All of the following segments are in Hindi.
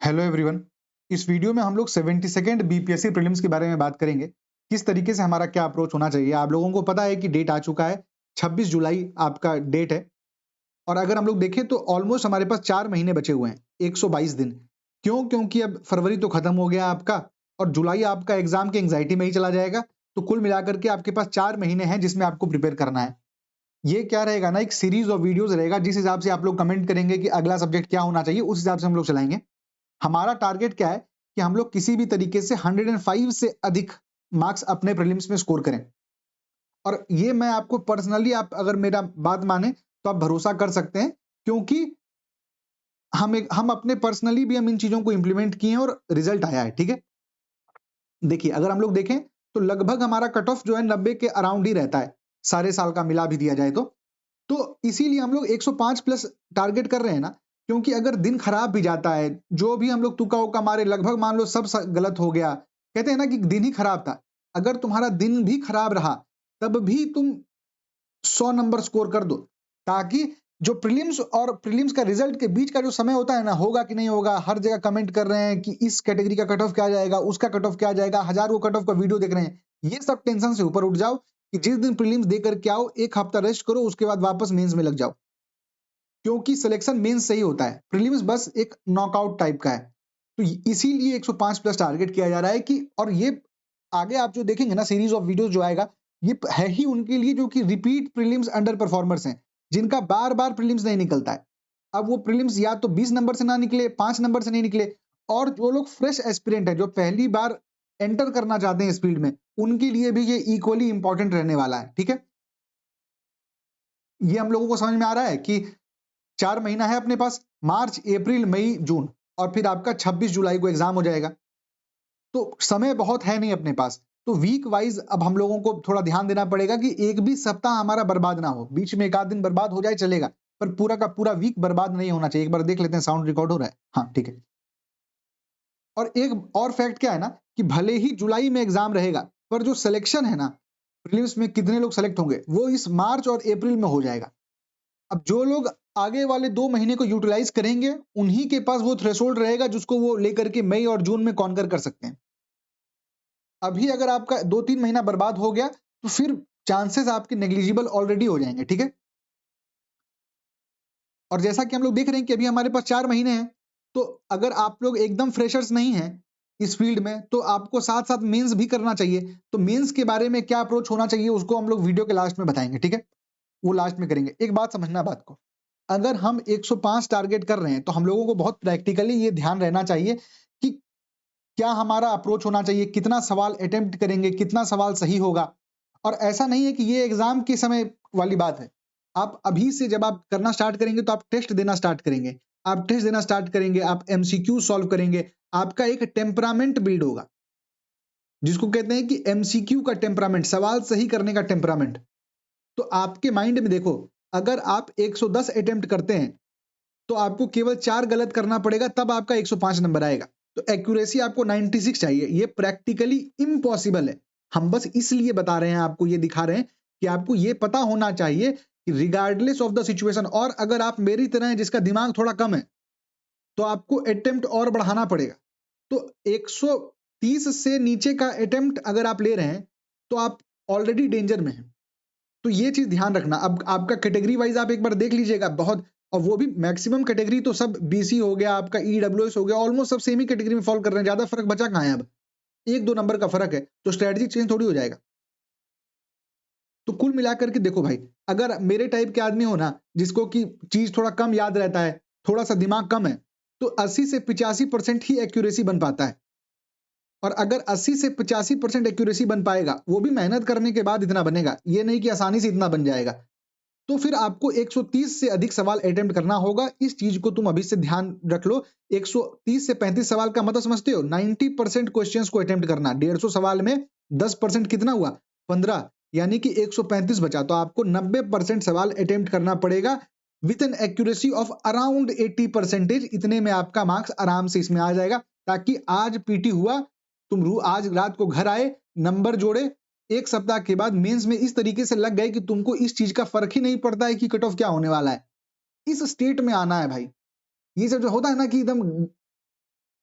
Hello everyone. इस वीडियो में हम लोग 72nd बीपीएससी प्रीलिम्स के बारे में बात करेंगे। किस तरीके से हमारा क्या अप्रोच होना चाहिए। आप लोगों को पता है कि डेट आ चुका है, 26 जुलाई आपका डेट है। और अगर हम लोग देखें तो ऑलमोस्ट हमारे पास 4 महीने बचे हुए हैं, 122 दिन। क्यों? क्योंकि अब फरवरी तो खत्म हो गया आपका और जुलाई आपका एग्जाम के एंग्जाइटी में ही चला जाएगा। तो कुल मिलाकर के आपके पास 4 महीने हैं जिसमें आपको प्रिपेयर करना है। ये क्या रहेगा ना, एक सीरीज ऑफ वीडियोस रहेगा। जिस हिसाब से आप लोग कमेंट करेंगे कि अगला सब्जेक्ट क्या होना चाहिए, उस हिसाब से हम लोग चलाएंगे। हमारा टारगेट क्या है कि हम लोग किसी भी तरीके से 105 से अधिक मार्क्स अपने प्रीलिम्स में स्कोर करें। और ये मैं आपको पर्सनली, आप अगर मेरा बात माने तो आप भरोसा कर सकते हैं, क्योंकि हम अपने पर्सनली भी हम इन चीजों को इंप्लीमेंट किए हैं और रिजल्ट आया है। ठीक है, देखिए अगर हम लोग देखें तो लगभग हमारा कट ऑफ जो है 90 के अराउंड ही रहता है, सारे साल का मिला भी दिया जाए तो इसीलिए हम लोग 105 प्लस टारगेट कर रहे हैं ना। क्योंकि अगर दिन खराब भी जाता है, जो भी हम लोग तुक्का उक्का मारे, लगभग मान लो सब गलत हो गया, कहते हैं ना कि दिन ही खराब था। अगर तुम्हारा दिन भी खराब रहा तब भी तुम 100 नंबर स्कोर कर दो, ताकि जो प्रीलिम्स और प्रीलिम्स का रिजल्ट के बीच का जो समय होता है ना, होगा कि नहीं होगा, हर जगह कमेंट कर रहे हैं कि इस कैटेगरी का कट ऑफ क्या जाएगा, उसका कट ऑफ क्या जाएगा, हजारों कट ऑफ का वीडियो देख रहे हैं। ये सब टेंशन से ऊपर उठ जाओ कि जिस दिन प्रीलिम्स दे करके आओ, एक हफ्ता रेस्ट करो, उसके बाद वापस मेंस में लग जाओ। क्योंकि सिलेक्शन मेंस से ही होता है, प्रीलिम्स बस एक नॉकआउट टाइप का है। तो इसीलिए 105 प्लस टारगेट किया जा रहा है कि, और ये आगे आप जो देखेंगे ना सीरीज ऑफ वीडियोस जो आएगा, ये है ही उनके लिए जो कि रिपीट प्रीलिम्स अंडर परफॉर्मर्स हैं, जिनका बार बार प्रीलिम्स नहीं निकलता है। अब वो प्रीलिम्स या तो 20 नंबर से ना निकले, 5 नंबर से नहीं निकले, और जो लोग फ्रेश एस्पिरेंट है, जो पहली बार एंटर करना चाहते हैं इस फील्ड में, उनके लिए भी ये इक्वली इंपॉर्टेंट रहने वाला है। ठीक है, ये हम लोगों को समझ में आ रहा है कि 4 महीना है अपने पास, मार्च, अप्रैल, मई, जून, और फिर आपका 26 जुलाई को एग्जाम हो जाएगा। तो समय बहुत है नहीं अपने पास। तो वीक वाइज अब हम लोगों को थोड़ा ध्यान देना पड़ेगा कि एक भी सप्ताह हमारा बर्बाद ना हो। बीच में एक आध दिन बर्बाद हो जाए चलेगा, पर पूरा का पूरा वीक बर्बाद नहीं होना चाहिए। एक बार देख लेते हैं, साउंड रिकॉर्ड हो रहा है? हाँ ठीक है। और एक और फैक्ट क्या है ना, कि भले ही जुलाई में एग्जाम रहेगा, पर जो सिलेक्शन है ना, प्रीलिम्स में कितने लोग सेलेक्ट होंगे, वो इस मार्च और अप्रैल में हो जाएगा। अब जो लोग आगे वाले 2 महीने को यूटिलाइज करेंगे, उन्हीं के पास वो थ्रेशोल्ड रहेगा जिसको वो लेकर के मई और जून में कॉन्कर कर सकते हैं। अभी अगर आपका 2-3 महीना बर्बाद हो गया, तो फिर चांसेस आपके नेग्लिजिबल ऑलरेडी हो जाएंगे। ठीक है, और जैसा कि हम लोग देख रहे हैं कि अभी हमारे पास 4 महीने हैं, तो अगर आप लोग एकदम फ्रेशर्स नहीं हैं इस फील्ड में, तो आपको साथ-साथ मेंस भी करना चाहिए। तो मेंस के बारे में क्या अप्रोच होना चाहिए, उसको हम लोग वीडियो के लास्ट में बताएंगे। ठीक है, वो लास्ट में करेंगे। एक बात समझना बात को, अगर हम 105 टारगेट कर रहे हैं, तो हम लोगों को बहुत प्रैक्टिकली ये ध्यान रहना चाहिए कि क्या हमारा अप्रोच होना चाहिए, कितना सवाल अटेम्प्ट करेंगे, कितना सवाल सही होगा। और ऐसा नहीं है कि ये एग्जाम के समय वाली बात है। आप अभी से जब आप करना स्टार्ट करेंगे, तो आप टेस्ट देना स्टार्ट करेंगे, आप टेस्ट देना स्टार्ट करेंगे, आप एमसीक्यू सॉल्व करेंगे, आपका एक टेम्परामेंट बिल्ड होगा, जिसको कहते हैं कि एमसीक्यू का टेम्परामेंट, सवाल सही करने का टेम्परामेंट। तो आपके माइंड में देखो, अगर आप 110 अटेम्प्ट करते हैं, तो आपको केवल 4 गलत करना पड़ेगा, तब आपका 105 नंबर आएगा। तो एक्यूरेसी आपको 96 चाहिए। ये प्रैक्टिकली इम्पॉसिबल है। हम बस इसलिए बता रहे हैं, आपको ये दिखा रहे हैं कि आपको ये पता होना चाहिए कि रिगार्डलेस ऑफ द सिचुएशन, और अगर आप मेरी तरह हैं जिसका दिमाग थोड़ा कम है, तो आपको अटेम्प्ट और बढ़ाना पड़ेगा। तो 130 से नीचे का अटेम्प्ट अगर आप ले रहे हैं, तो आप ऑलरेडी डेंजर में हैं। तो ये चीज ध्यान रखना। अब आपका कैटेगरी वाइज आप एक बार देख लीजिएगा, बहुत, और वो भी मैक्सिमम कैटेगरी तो सब बीसी हो गया, आपका ईडब्ल्यूएस हो गया, ऑलमोस्ट सब सेम ही कैटेगरी में फॉल कर रहे हैं। ज्यादा फर्क बचा कहां है? अब 1-2 नंबर का फर्क है, तो स्ट्रेटजी चेंज थोड़ी हो जाएगा। तो कुल मिलाकर के देखो भाई, अगर मेरे टाइप के आदमी हो ना, जिसको कि चीज थोड़ा कम याद रहता है, थोड़ा सा दिमाग कम है, तो 80 से 85% ही एक्यूरेसी बन पाता है। और अगर 80 से 85% एक्यूरेसी बन पाएगा, वो भी मेहनत करने के बाद इतना बनेगा, ये नहीं कि आसानी से इतना बन जाएगा। तो फिर आपको 130 से अधिक सवाल अटेम्प्ट करना होगा। इस चीज को तुम अभी से ध्यान रख लो। 130 से 35 सवाल का मतलब समझते हो? 90% क्वेश्चंस को अटेम्प्ट करना। 150 सवाल में 10% कितना हुआ? 15, यानी कि 135 बचा। तो आपको 90% सवाल अटेम्प्ट करना पड़ेगा with an accuracy of around 80%। इतने में आपका मार्क्स आराम से इसमें आ जाएगा। ताकि आज पीटी हुआ, तुम आज रात को घर आए, नंबर जोड़े, एक सप्ताह के बाद मेंस में इस तरीके से लग गए कि तुमको इस चीज का फर्क ही नहीं पड़ता है कि कट ऑफ क्या होने वाला है। इस स्टेट में आना है भाई। ये सब जो होता है ना कि एकदम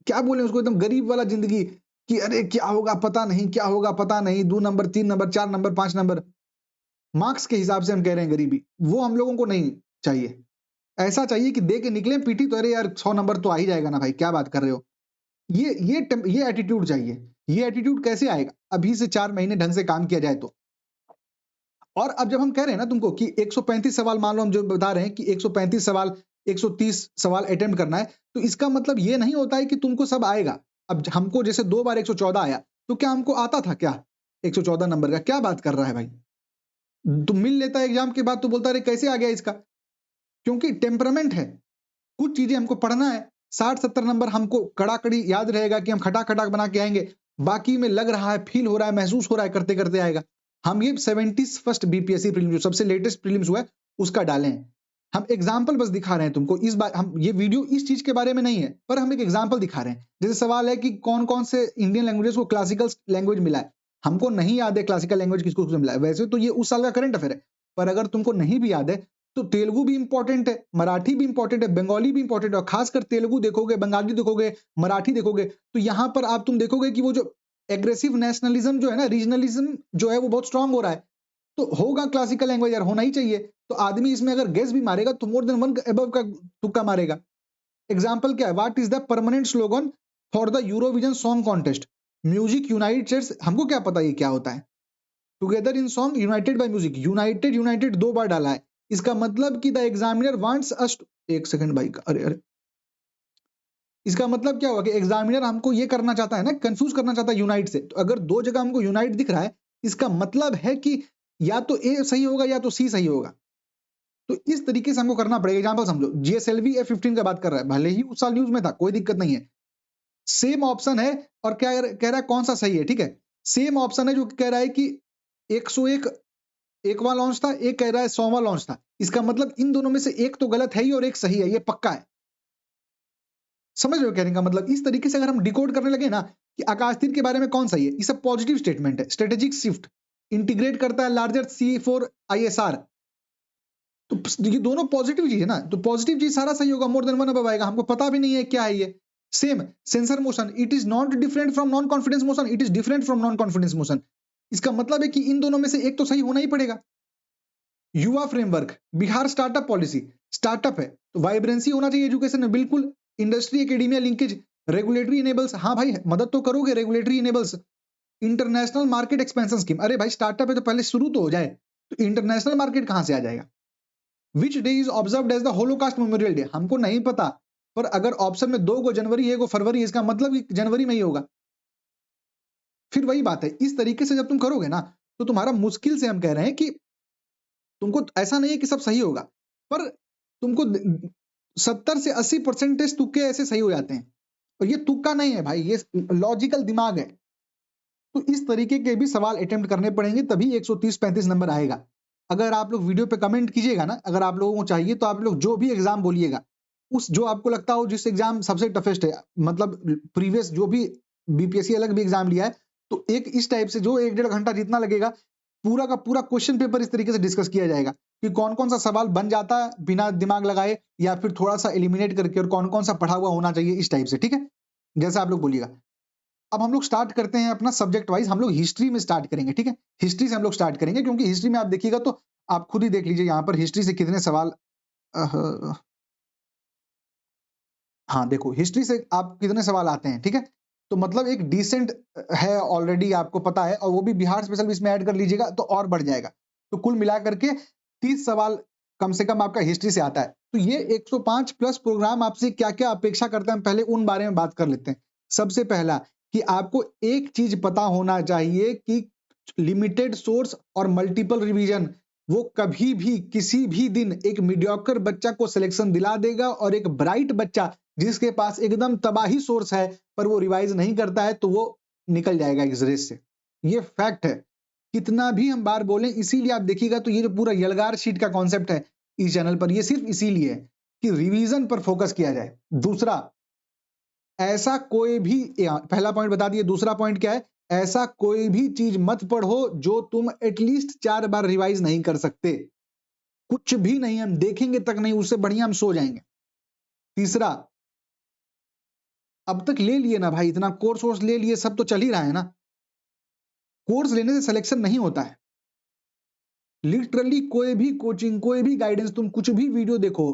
क्या बोले उसको, एकदम गरीब वाला जिंदगी कि अरे क्या होगा पता नहीं, क्या होगा पता नहीं, 2 number 3 number 4 number 5 number, marks के हिसाब से हम कह रहे हैं गरीबी, वो हम लोगों को नहीं चाहिए। ऐसा चाहिए कि दे के निकले पीटी तो अरे यार 100 नंबर तो आ ही जाएगा ना भाई, क्या बात कर रहे हो। ये एटीट्यूड चाहिए। ये एटीट्यूड कैसे आएगा? अभी से 4 महीने ढंग से काम किया जाए तो। और अब जब हम कह रहे हैं ना तुमको कि 135 सवाल, मान लो हम जो बता रहे हैं कि 135 सवाल, 130 सवाल अटेम्प्ट करना है, तो इसका मतलब ये नहीं होता है कि तुमको सब आएगा। अब हमको जैसे 2 बार 114 आया, तो क्या हमको आता था क्या 114 नंबर का? क्या बात कर रहा है भाई? तो मिल लेता है एग्जाम के बाद तो बोलता है कैसे आ गया इसका? क्योंकि टेम्परामेंट है। कुछ चीजें हमको पढ़ना है, 60-70 नंबर हमको कड़ा-कड़ी याद रहेगा कि हम खटाक-खटाक बना के आएँगे। बाकी में लग रहा है, फ़ील हो रहा है, महसूस हो रहा है, करते-करते आएगा। हम ये 71st बीपीएससी प्रीलिम्स जो सबसे लेटेस्ट प्रीलिम्स हुआ है, उसका डाले हैं। हम एग्ज़ाम्पल बस दिखा रहे हैं तुमको। इस बार हम ये वीडियो इस चीज़ के बारे में नहीं है, पर हम एक एग्ज़ाम्पल दिखा रहे हैं। जैसे सवाल है कि कौन-कौन से इंडियन लैंग्वेजेज़ को क्लासिकल लैंग्वेज मिला है। हमको नहीं याद है क्लासिकल लैंग्वेज किसको-किसको मिला है। वैसे तो ये उस साल का करंट अफेयर है, पर अगर तुमको नहीं भी याद है, तो तेलुगु भी इंपॉर्टेंट है, मराठी भी इंपॉर्टेंट है, बंगाली भी इंपॉर्टेंट है, और खासकर तेलुगु देखोगे, बंगाली देखोगे, मराठी देखोगे, तो यहाँ पर आप तुम देखोगे कि वो जो एग्रेसिव नेशनलिज्म जो है ना, रीजनलिज्म जो है वो बहुत स्ट्रांग हो रहा है। तो होगा क्लासिकल लैंग्वेज यार, होना ही चाहिए। तो आदमी इसमें अगर गेस भी मारेगा तो मोर देन वन अबव का तुक्का मारेगा। एग्जाम्पल क्या है? What is the permanent slogan for the Eurovision song contest? Music United. हमको क्या पता ये क्या होता है? Together in song, United by music. United United 2 बार डाला है। इसका मतलब कि द एग्जामिनर वांट्स अस। एक सेकंड भाई, अरे अरे, इसका मतलब क्या हुआ कि एग्जामिनर हमको ये करना चाहता है ना, कंफ्यूज करना चाहता है यूनाइट से। तो अगर 2 जगह हमको यूनाइट दिख रहा है, इसका मतलब है कि या तो ए सही होगा या तो सी सही होगा। तो इस तरीके से हमको करना पड़ेगा। एग्जांपल समझो, जीएसएलवी F15 का बात कर रहा है, भले ही उस साल न्यूज में था, कोई दिक्कत नहीं है। सेम ऑप्शन है और क्या कह रहा है, कौन सा सही है, ठीक है? सेम ऑप्शन है जो कह रहा है कि 101 1वां लॉन्च था, एक कह रहा है 100वां लॉन्च था। इसका मतलब इन दोनों में से एक तो गलत है ही और एक सही है, ये पक्का है। समझ रहे हो कहने का मतलब? इस तरीके से अगर हम डिकोड करने लगे ना कि आकाशतीर के बारे में कौन सही है, ये सब पॉजिटिव स्टेटमेंट है। स्ट्रेटेजिक शिफ्ट इंटीग्रेट करता है लार्जर C4 ISR, तो ये दोनों पॉजिटिव चीज है ना, तो पॉजिटिव चीज सारा सही होगा, मोर देन वन अब आएगा। हमको पता भी नहीं है क्या है ये। Same censure motion, it is not different from non confidence motion, it is different from non confidence motion. इसका मतलब है कि इन दोनों में से एक तो सही होना ही पड़ेगा। युवा framework, Bihar startup policy, startup है तो वाइब्रेंसी होना चाहिए एजुकेशन में, बिल्कुल। Industry academia linkage, regulatory enables, हाँ भाई मदद तो करोगे, regulatory enables. International market expansion scheme, अरे भाई स्टार्टअप है तो पहले शुरू तो हो जाए, तो इंटरनेशनल मार्केट कहां से आ जाएगा? Which day is observed as the Holocaust memorial day, हमको नहीं पता, पर अगर ऑप्शन में 2 को जनवरी, 1 को फरवरी, इसका मतलब कि जनवरी में ही होगा। फिर वही बात है, इस तरीके से जब तुम करोगे ना, तो तुम्हारा मुश्किल से हम कह रहे हैं कि तुमको ऐसा नहीं है कि सब सही होगा, पर तुमको 70 से 80% तुक्के ऐसे सही हो जाते हैं। और ये तुक्का नहीं है भाई, ये लॉजिकल दिमाग है। तो इस तरीके के भी सवाल अटेम्प्ट करने पड़ेंगे, तभी 130-35 नंबर आएगा। अगर आप लोग वीडियो पे कमेंट कीजिएगा ना, अगर आप लोगों को चाहिए तो आप लोग जो भी एग्जाम बोलिएगा, उस जो आपको लगता हो जिस एग्जाम सबसे टफेस्ट है, मतलब प्रीवियस जो भी बीपीएससी अलग भी एग्जाम लिया है, तो एक इस टाइप से जो 1-1.5 घंटा जितना लगेगा, पूरा का पूरा क्वेश्चन पेपर इस तरीके से डिस्कस किया जाएगा कि कौन-कौन सा सवाल बन जाता है बिना दिमाग लगाए या फिर थोड़ा-सा एलिमिनेट करके, और कौन-कौन सा पढ़ा हुआ होना चाहिए, इस टाइप से, ठीक है? जैसा आप लोग बोलिएगा। अब हम लोग स्टार्ट करते हैं अपना सब्जेक्ट वाइज, हम लोग हिस्ट्री में स्टार्ट करेंगे, ठीक है? हिस्ट्री से हम लोग स्टार्ट करेंगे, क्योंकि हिस्ट्री में आप देखिएगा तो आप खुद ही देख लीजिए यहाँ पर हिस्ट्री से कितने सवाल। हाँ, देखो हिस्ट्री से आप कितने सवाल आते हैं, ठीक है? तो मतलब एक डिसेंट है, ऑलरेडी आपको पता है, और वो भी बिहार स्पेशल भी इसमें ऐड कर लीजिएगा तो और बढ़ जाएगा। तो कुल मिला करके 30 सवाल कम से कम आपका हिस्ट्री से आता है। तो ये 105 प्लस प्रोग्राम आपसे क्या-क्या अपेक्षा करता है, हम पहले उन बारे में बात कर लेते हैं। सबसे पहला कि आपको एक चीज पता होना चाहिए कि लिमिटेड सोर्स और मल्टीपल रिवीजन वो कभी भी किसी भी दिन एक मीडियोकर बच्चा को सिलेक्शन दिला देगा, और एक ब्राइट बच्चा जिसके पास एकदम तबाही सोर्स है पर वो रिवाइज नहीं करता है, तो वो निकल जाएगा इस रेस से। ये फैक्ट है, कितना भी हम बार बोलें। इसीलिए आप देखिएगा तो ये जो पूरा यलगार शीट का कॉन्सेप्ट है इस चैनल पर, ये सिर्फ इसीलिए है कि रिवीजन पर फोकस किया जाए। दूसरा, ऐसा कोई भी, पहला पॉइंट बता दिए, दूसरा पॉइंट क्या है? ऐसा कोई भी चीज मत पढ़ो जो तुम एटलीस्ट 4 बार रिवाइज नहीं कर सकते। कुछ भी नहीं, हम देखेंगे तक नहीं, उससे बढ़िया हम सो जाएंगे। तीसरा, अब तक ले लिए ना भाई, इतना कोर्स वोर्स ले लिए, सब तो चल ही रहा है ना। कोर्स लेने से सिलेक्शन नहीं होता है। लिटरली कोई भी कोचिंग, कोई भी गाइडेंस, तुम कुछ भी वीडियो देखो,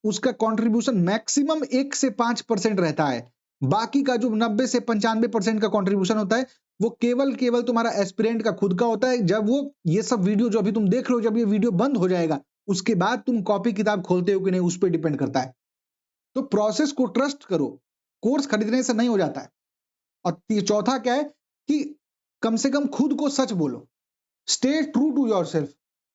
उसका कंट्रीब्यूशन मैक्सिमम 1 से 5% रहता है। बाकी का जो 90 से 95% का कंट्रीब्यूशन होता है, वो केवल तुम्हारा एस्पिरेंट का खुद का होता है। जब वो ये सब वीडियो जो अभी तुम देख रहे हो, जब ये वीडियो बंद हो जाएगा, उसके बाद तुम कॉपी किताब खोलते हो कि नहीं, उस पर डिपेंड करता है। तो प्रोसेस को ट्रस्ट करो, कोर्स खरीदने से नहीं हो जाता है। और चौथा क्या है कि कम से कम खुद को सच बोलो, स्टे ट्रू टू योरसेल्फ,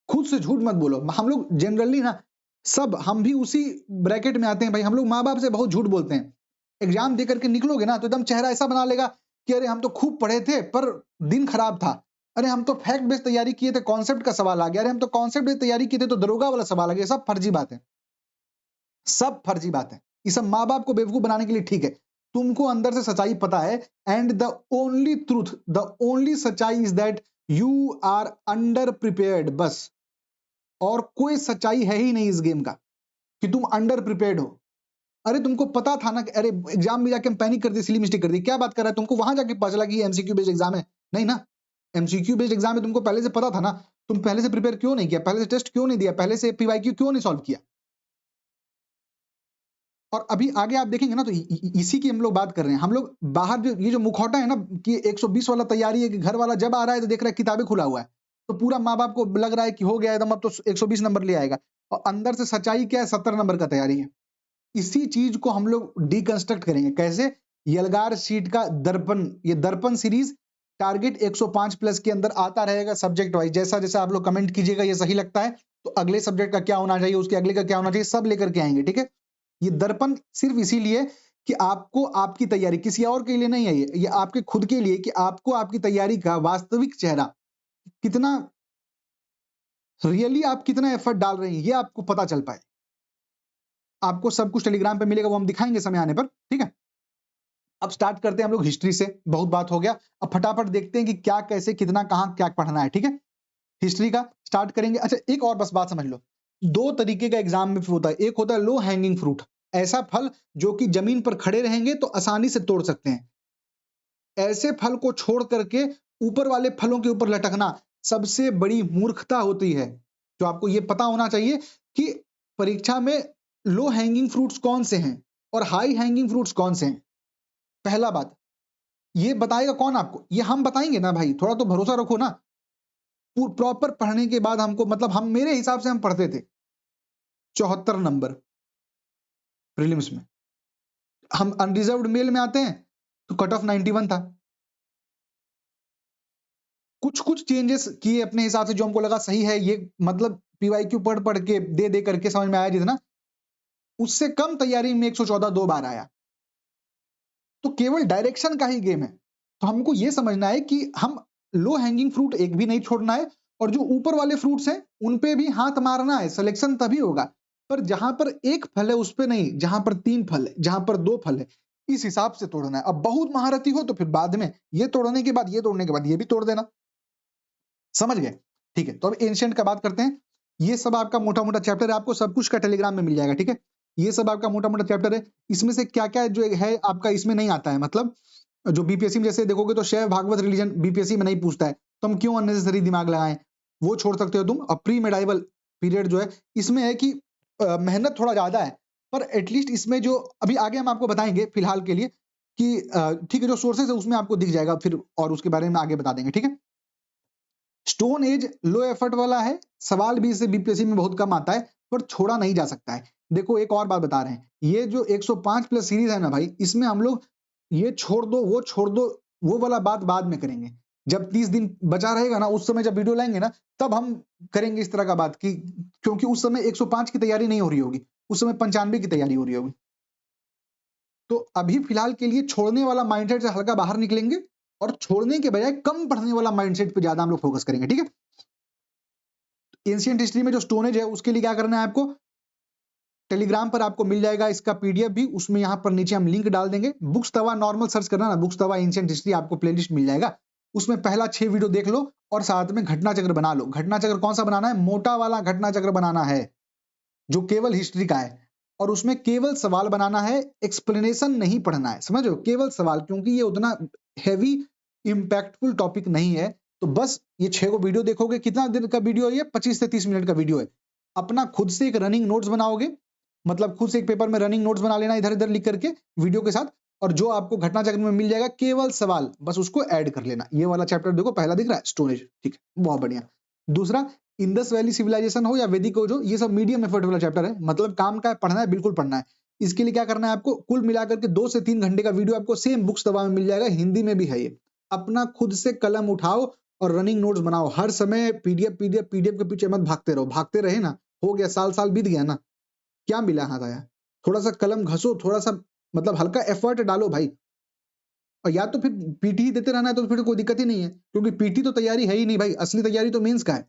खुद से झूठ मत बोलो। हम लोग जनरली ना, सब हम भी उसी ब्रैकेट में आते हैं भाई। हम लोग माँ बाप से बहुत झूठ बोलते हैं। एग्जाम दे करके निकलोगे ना तो एकदम चेहरा ऐसा बना लेगा कि अरे हम तो खूब पढ़े थे पर दिन खराब था, अरे हम तो फैक्ट बेस्ड तैयारी किए थे, कॉन्सेप्ट का सवाल आ गया, अरे हम तो कॉन्सेप्ट बेस्ड तैयारी किए थे तो दरोगा वाला सवाल आ गया। सब फर्जी बात है, सब फर्जी बात है। ये सब माँ बाप को बेवकूफ बनाने के लिए ठीक है। तुमको अंदर से सच्चाई पता है, and the only truth, the only सच्चाई is that you are under prepared, बस। और कोई सच्चाई है ही नहीं इस गेम का कि तुम अंडर प्रिपेयर्ड हो। अरे तुमको पता था ना कि अरे एग्जाम में जाके हम पैनिक कर दी, सिली मिस्टेक कर दी, क्या बात कर रहा है? तुमको वहां जाके पता चला कि ये एमसीक्यू बेस्ड एग्जाम है? नहीं ना, एमसीक्यू बेस्ड एग्जाम में तुमको पहले से पता था ना। तुम पहले से प्रिपेयर क्यों नहीं किया? पहले से टेस्ट क्यों नहीं दिया? पहले से पीवाईक्यू क्यों नहीं सॉल्व किया? और अभी आगे आप देखेंगे ना तो इसी की हम लोग बात कर रहे हैं। हम लोग बाहर जो ये जो मुखौटा है ना कि 120 वाला तैयारी है, कि घर वाला जब आ रहा है तो देख रहा है किताबें खुला हुआ है, तो पूरा माँ बाप को लग रहा है कि हो गया एकदम, अब तो 120 नंबर ले आएगा। और अंदर से सच्चाई क्या है? 70 नंबर का तैयारी है। इसी चीज को हम लोग डिकंस्ट्रक्ट करेंगे। कैसे? यलगार शीट का दर्पण, ये दर्पण सीरीज टारगेट 105 प्लस के अंदर आता रहेगा सब्जेक्ट वाइज। जैसा जैसा आप लोग कमेंट कीजिएगा ये सही लगता है तो अगले सब्जेक्ट का क्या होना चाहिए, उसके अगले का क्या होना चाहिए, सब लेकर के आएंगे। ठीक है, ये दर्पण सिर्फ इसीलिए कि आपको आपकी तैयारी, किसी और के लिए नहीं है, ये आपके खुद के लिए, कि आपको आपकी तैयारी का वास्तविक चेहरा, कितना रियली आप कितना एफर्ट डाल रहे हैं, ये आपको पता चल पाए। आपको सब कुछ टेलीग्राम पे मिलेगा, वो हम दिखाएंगे समय आने पर। ठीक है, अब स्टार्ट करते हैं हम लोग हिस्ट्री से। बहुत बात हो गया, अब फटाफट देखते हैं कि क्या, कैसे, कितना, कहां क्या पढ़ना है। ठीक है, हिस्ट्री का स्टार्ट करेंगे। अच्छा एक और बस बात समझ लो, दो तरीके का एग्जाम में होता है। एक होता है लो हैंगिंग फ्रूट, ऐसा फल जो कि जमीन पर खड़े रहेंगे तो आसानी से तोड़ सकते हैं। ऐसे फल को छोड़ करके ऊपर वाले फलों के ऊपर लटकना सबसे बड़ी मूर्खता होती है। जो आपको ये पता होना चाहिए कि परीक्षा में लो हैंगिंग फ्रूट्स कौन से हैं और हाई हैंगिंग फ्रूट्स कौन से हैं। पहला बात, ये बताएगा कौन आपको? ये हम बताएंगे ना भाई, थोड़ा तो भरोसा रखो ना। प्रॉपर पढ़ने के बाद हमको, मतलब हम, मेरे हिसाब से हम पढ़ते थे 74 नंबर प्रीलिम्स में। हम अनरिजर्व्ड मेल में आते हैं तो कट ऑफ 91 था। कुछ कुछ चेंजेस किए अपने हिसाब से जो हमको लगा सही है, ये मतलब पीवाईक्यू पढ़ पढ़ के दे करके समझ में आया जितना, उससे कम तैयारी में 114 दो बार आया। तो केवल डायरेक्शन का ही गेम है। तो हमको ये समझना है कि हम लो हैंगिंग फ्रूट एक भी नहीं छोड़ना है, और जो ऊपर वाले फ्रूट्स हैं उन पे भी हाथ मारना है। सिलेक्शन तभी होगा, पर जहां पर एक फल है उस पे नहीं, जहां पर 3 फल है, जहां पर 2 फल है, इस हिसाब से तोड़ना है। अब बहुत महारथी हो तो फिर बाद में ये तोड़ने के बाद, ये तोड़ने के बाद ये भी तोड़ देना। समझ गए? ठीक है, तो अब एंशिएंट का बात करते हैं। ये सब आपका मोटा मोटा चैप्टर है, आपको सब कुछ का टेलीग्राम में मिल जाएगा। ठीक है, ये सब आपका मोटा मोटा चैप्टर है। इसमें से क्या क्या जो है आपका इसमें नहीं आता है, मतलब जो बीपीएससी में जैसे देखोगे तो शैव भागवत रिलीजन बीपीएससी में नहीं पूछता है, तो हम क्यों अननेसेसरी दिमाग लगाएं, वो छोड़ सकते हो तुम। और प्री मेडाइवल पीरियड जो है इसमें है कि मेहनत थोड़ा ज्यादा है, पर एटलीस्ट इसमें जो अभी आगे हम आपको बताएंगे फिलहाल के लिए कि ठीक है, जो सोर्सेस है उसमें आपको दिख जाएगा फिर, और उसके बारे में आगे बता देंगे। ठीक है, स्टोन एज लो एफर्ट वाला है, सवाल भी इससे बीपीएससी में बहुत कम आता है, पर छोड़ा नहीं जा सकता है। देखो एक और बात बता रहे हैं, ये जो 105 प्लस सीरीज है ना भाई, इसमें हम लोग ये छोड़ दो वो छोड़ दो वो वाला बात बाद में करेंगे। जब 30 दिन बचा रहेगा ना, उस समय जब वीडियो लाएंगे ना, तब हम करेंगे इस तरह का बात कि, क्योंकि उस समय 105 की तैयारी नहीं हो रही होगी, उस समय 95 की तैयारी हो रही होगी। तो अभी फिलहाल के लिए छोड़ने वाला माइंडसेट से हल्का बाहर निकलेंगे, और छोड़ने के बजाय कम पढ़ने वाला माइंडसेट पे ज्यादा हम लोग फोकस करेंगे। ठीक है, एंशिएंट हिस्ट्री में जो स्टोनेज है उसके लिए क्या करना है आपको, टेलीग्राम पर आपको मिल जाएगा इसका पीडीएफ भी, उसमें यहाँ पर नीचे हम लिंक डाल देंगे। बुक्स तवा नॉर्मल सर्च करना ना, बुक्स तवा एंशिएंट हिस्ट्री, आपको प्लेलिस्ट मिल जाएगा। उसमें पहला 6 वीडियो देख लो और साथ में घटना चक्र बना लो। घटना चक्र कौन सा बनाना है? मोटा वाला घटना चक्र बनाना है, जो केवल हिस्ट्री का है। और उसमें केवल सवाल बनाना है, एक्सप्लेनेशन नहीं पढ़ना है, समझ रहे हो? केवल सवाल, क्योंकि ये उतना हेवी इम्पैक्टफुल टॉपिक नहीं है। तो बस ये 6 को वीडियो देखोगे, कितना देर का वीडियो है ये? 25 से 30 मिनट का वीडियो है। अपना खुद से एक रनिंग नोट्स बनाओगे, मतलब खुद से एक पेपर में रनिंग नोट्स बना लेना इधर-इधर लिख करके वीडियो के साथ, और जो आपको घटना चक्र में मिल जाएगा केवल सवाल, बस उसको ऐड कर लेना। ये वाला चैप्टर देखो, पहला दिख रहा है स्टोरेज, ठीक है, बहुत बढ़िया। दूसरा, इंडस वैली सिविलाइजेशन हो या वैदिक हो, जो ये सब मीडियम एफर्ट वाला चैप्टर है, मतलब काम का है, पढ़ना है, बिल्कुल पढ़ना है। इसके लिए क्या करना है आपको? कुल मिलाकर के 2 से 3 घंटे का वीडियो आपको सेम बुक्स दवा में मिल जाएगा, हिंदी में भी है ये। अपना खुद से कलम उठाओ और रनिंग नोट्स बनाओ। हर समय पीडीएफ पीडीएफ पीडीएफ के पीछे मत भागते रहो। भागते रहे ना, हो गया, साल-साल बीत गया ना, क्या मिला हाथ आया? थोड़ा-सा कलम घसो, थोड़ा-सा मतलब हल्का एफर्ट डालो भाई। और या तो फिर पीटी ही देते रहना है तो फिर कोई दिक्कत ही नहीं है, क्योंकि पीटी तो तैयारी है ही नहीं भाई, असली तैयारी तो मेंस का है।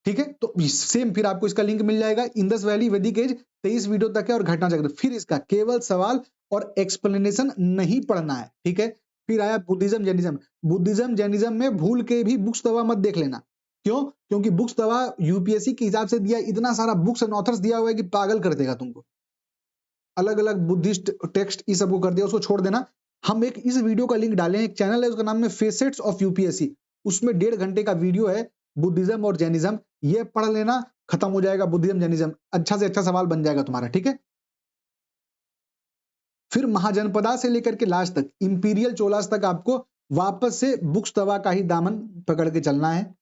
ठीक है, तो सेम फिर आपको इसका लिंक मिल जाएगा। इंडस वैली वैदिक एज 23 वीडियो तक है और घटना चक्र, फिर इसका केवल सवाल और एक्सप्लेनेशन नहीं पढ़ना है, ठीक है। फिर आया बुद्धिज्म जैनिज्म। बुद्धिज्म जैनिज्म में भूल के भी बुक्स दवा मत देख लेना। क्यों? क्योंकि बुक्स दवा यूपीएससी के हिसाब से दिया, इतना सारा बुक्स एंड ऑथर्स दिया हुआ है कि पागल कर देगा तुमको। अलग अलग बुद्धिस्ट टेक्स्ट इस सबको कर दिया, उसको छोड़ देना। हम एक इस वीडियो का लिंक डाले हैं, एक चैनल है उसका नाम है फेसेट्स ऑफ यूपीएससी, उसमें 1.5 घंटे का वीडियो है बुद्धिज्म और जैनिज्म, ये पढ़ लेना, खत्म हो जाएगा बुद्धिज्म जैनिज्म, अच्छा से अच्छा सवाल बन जाएगा तुम्हारा, ठीक है। फिर महाजनपदा से लेकर के लास्ट तक, इंपीरियल चोलास तक आपको वापस से बुक्स दवा का ही दामन पकड़ के चलना है,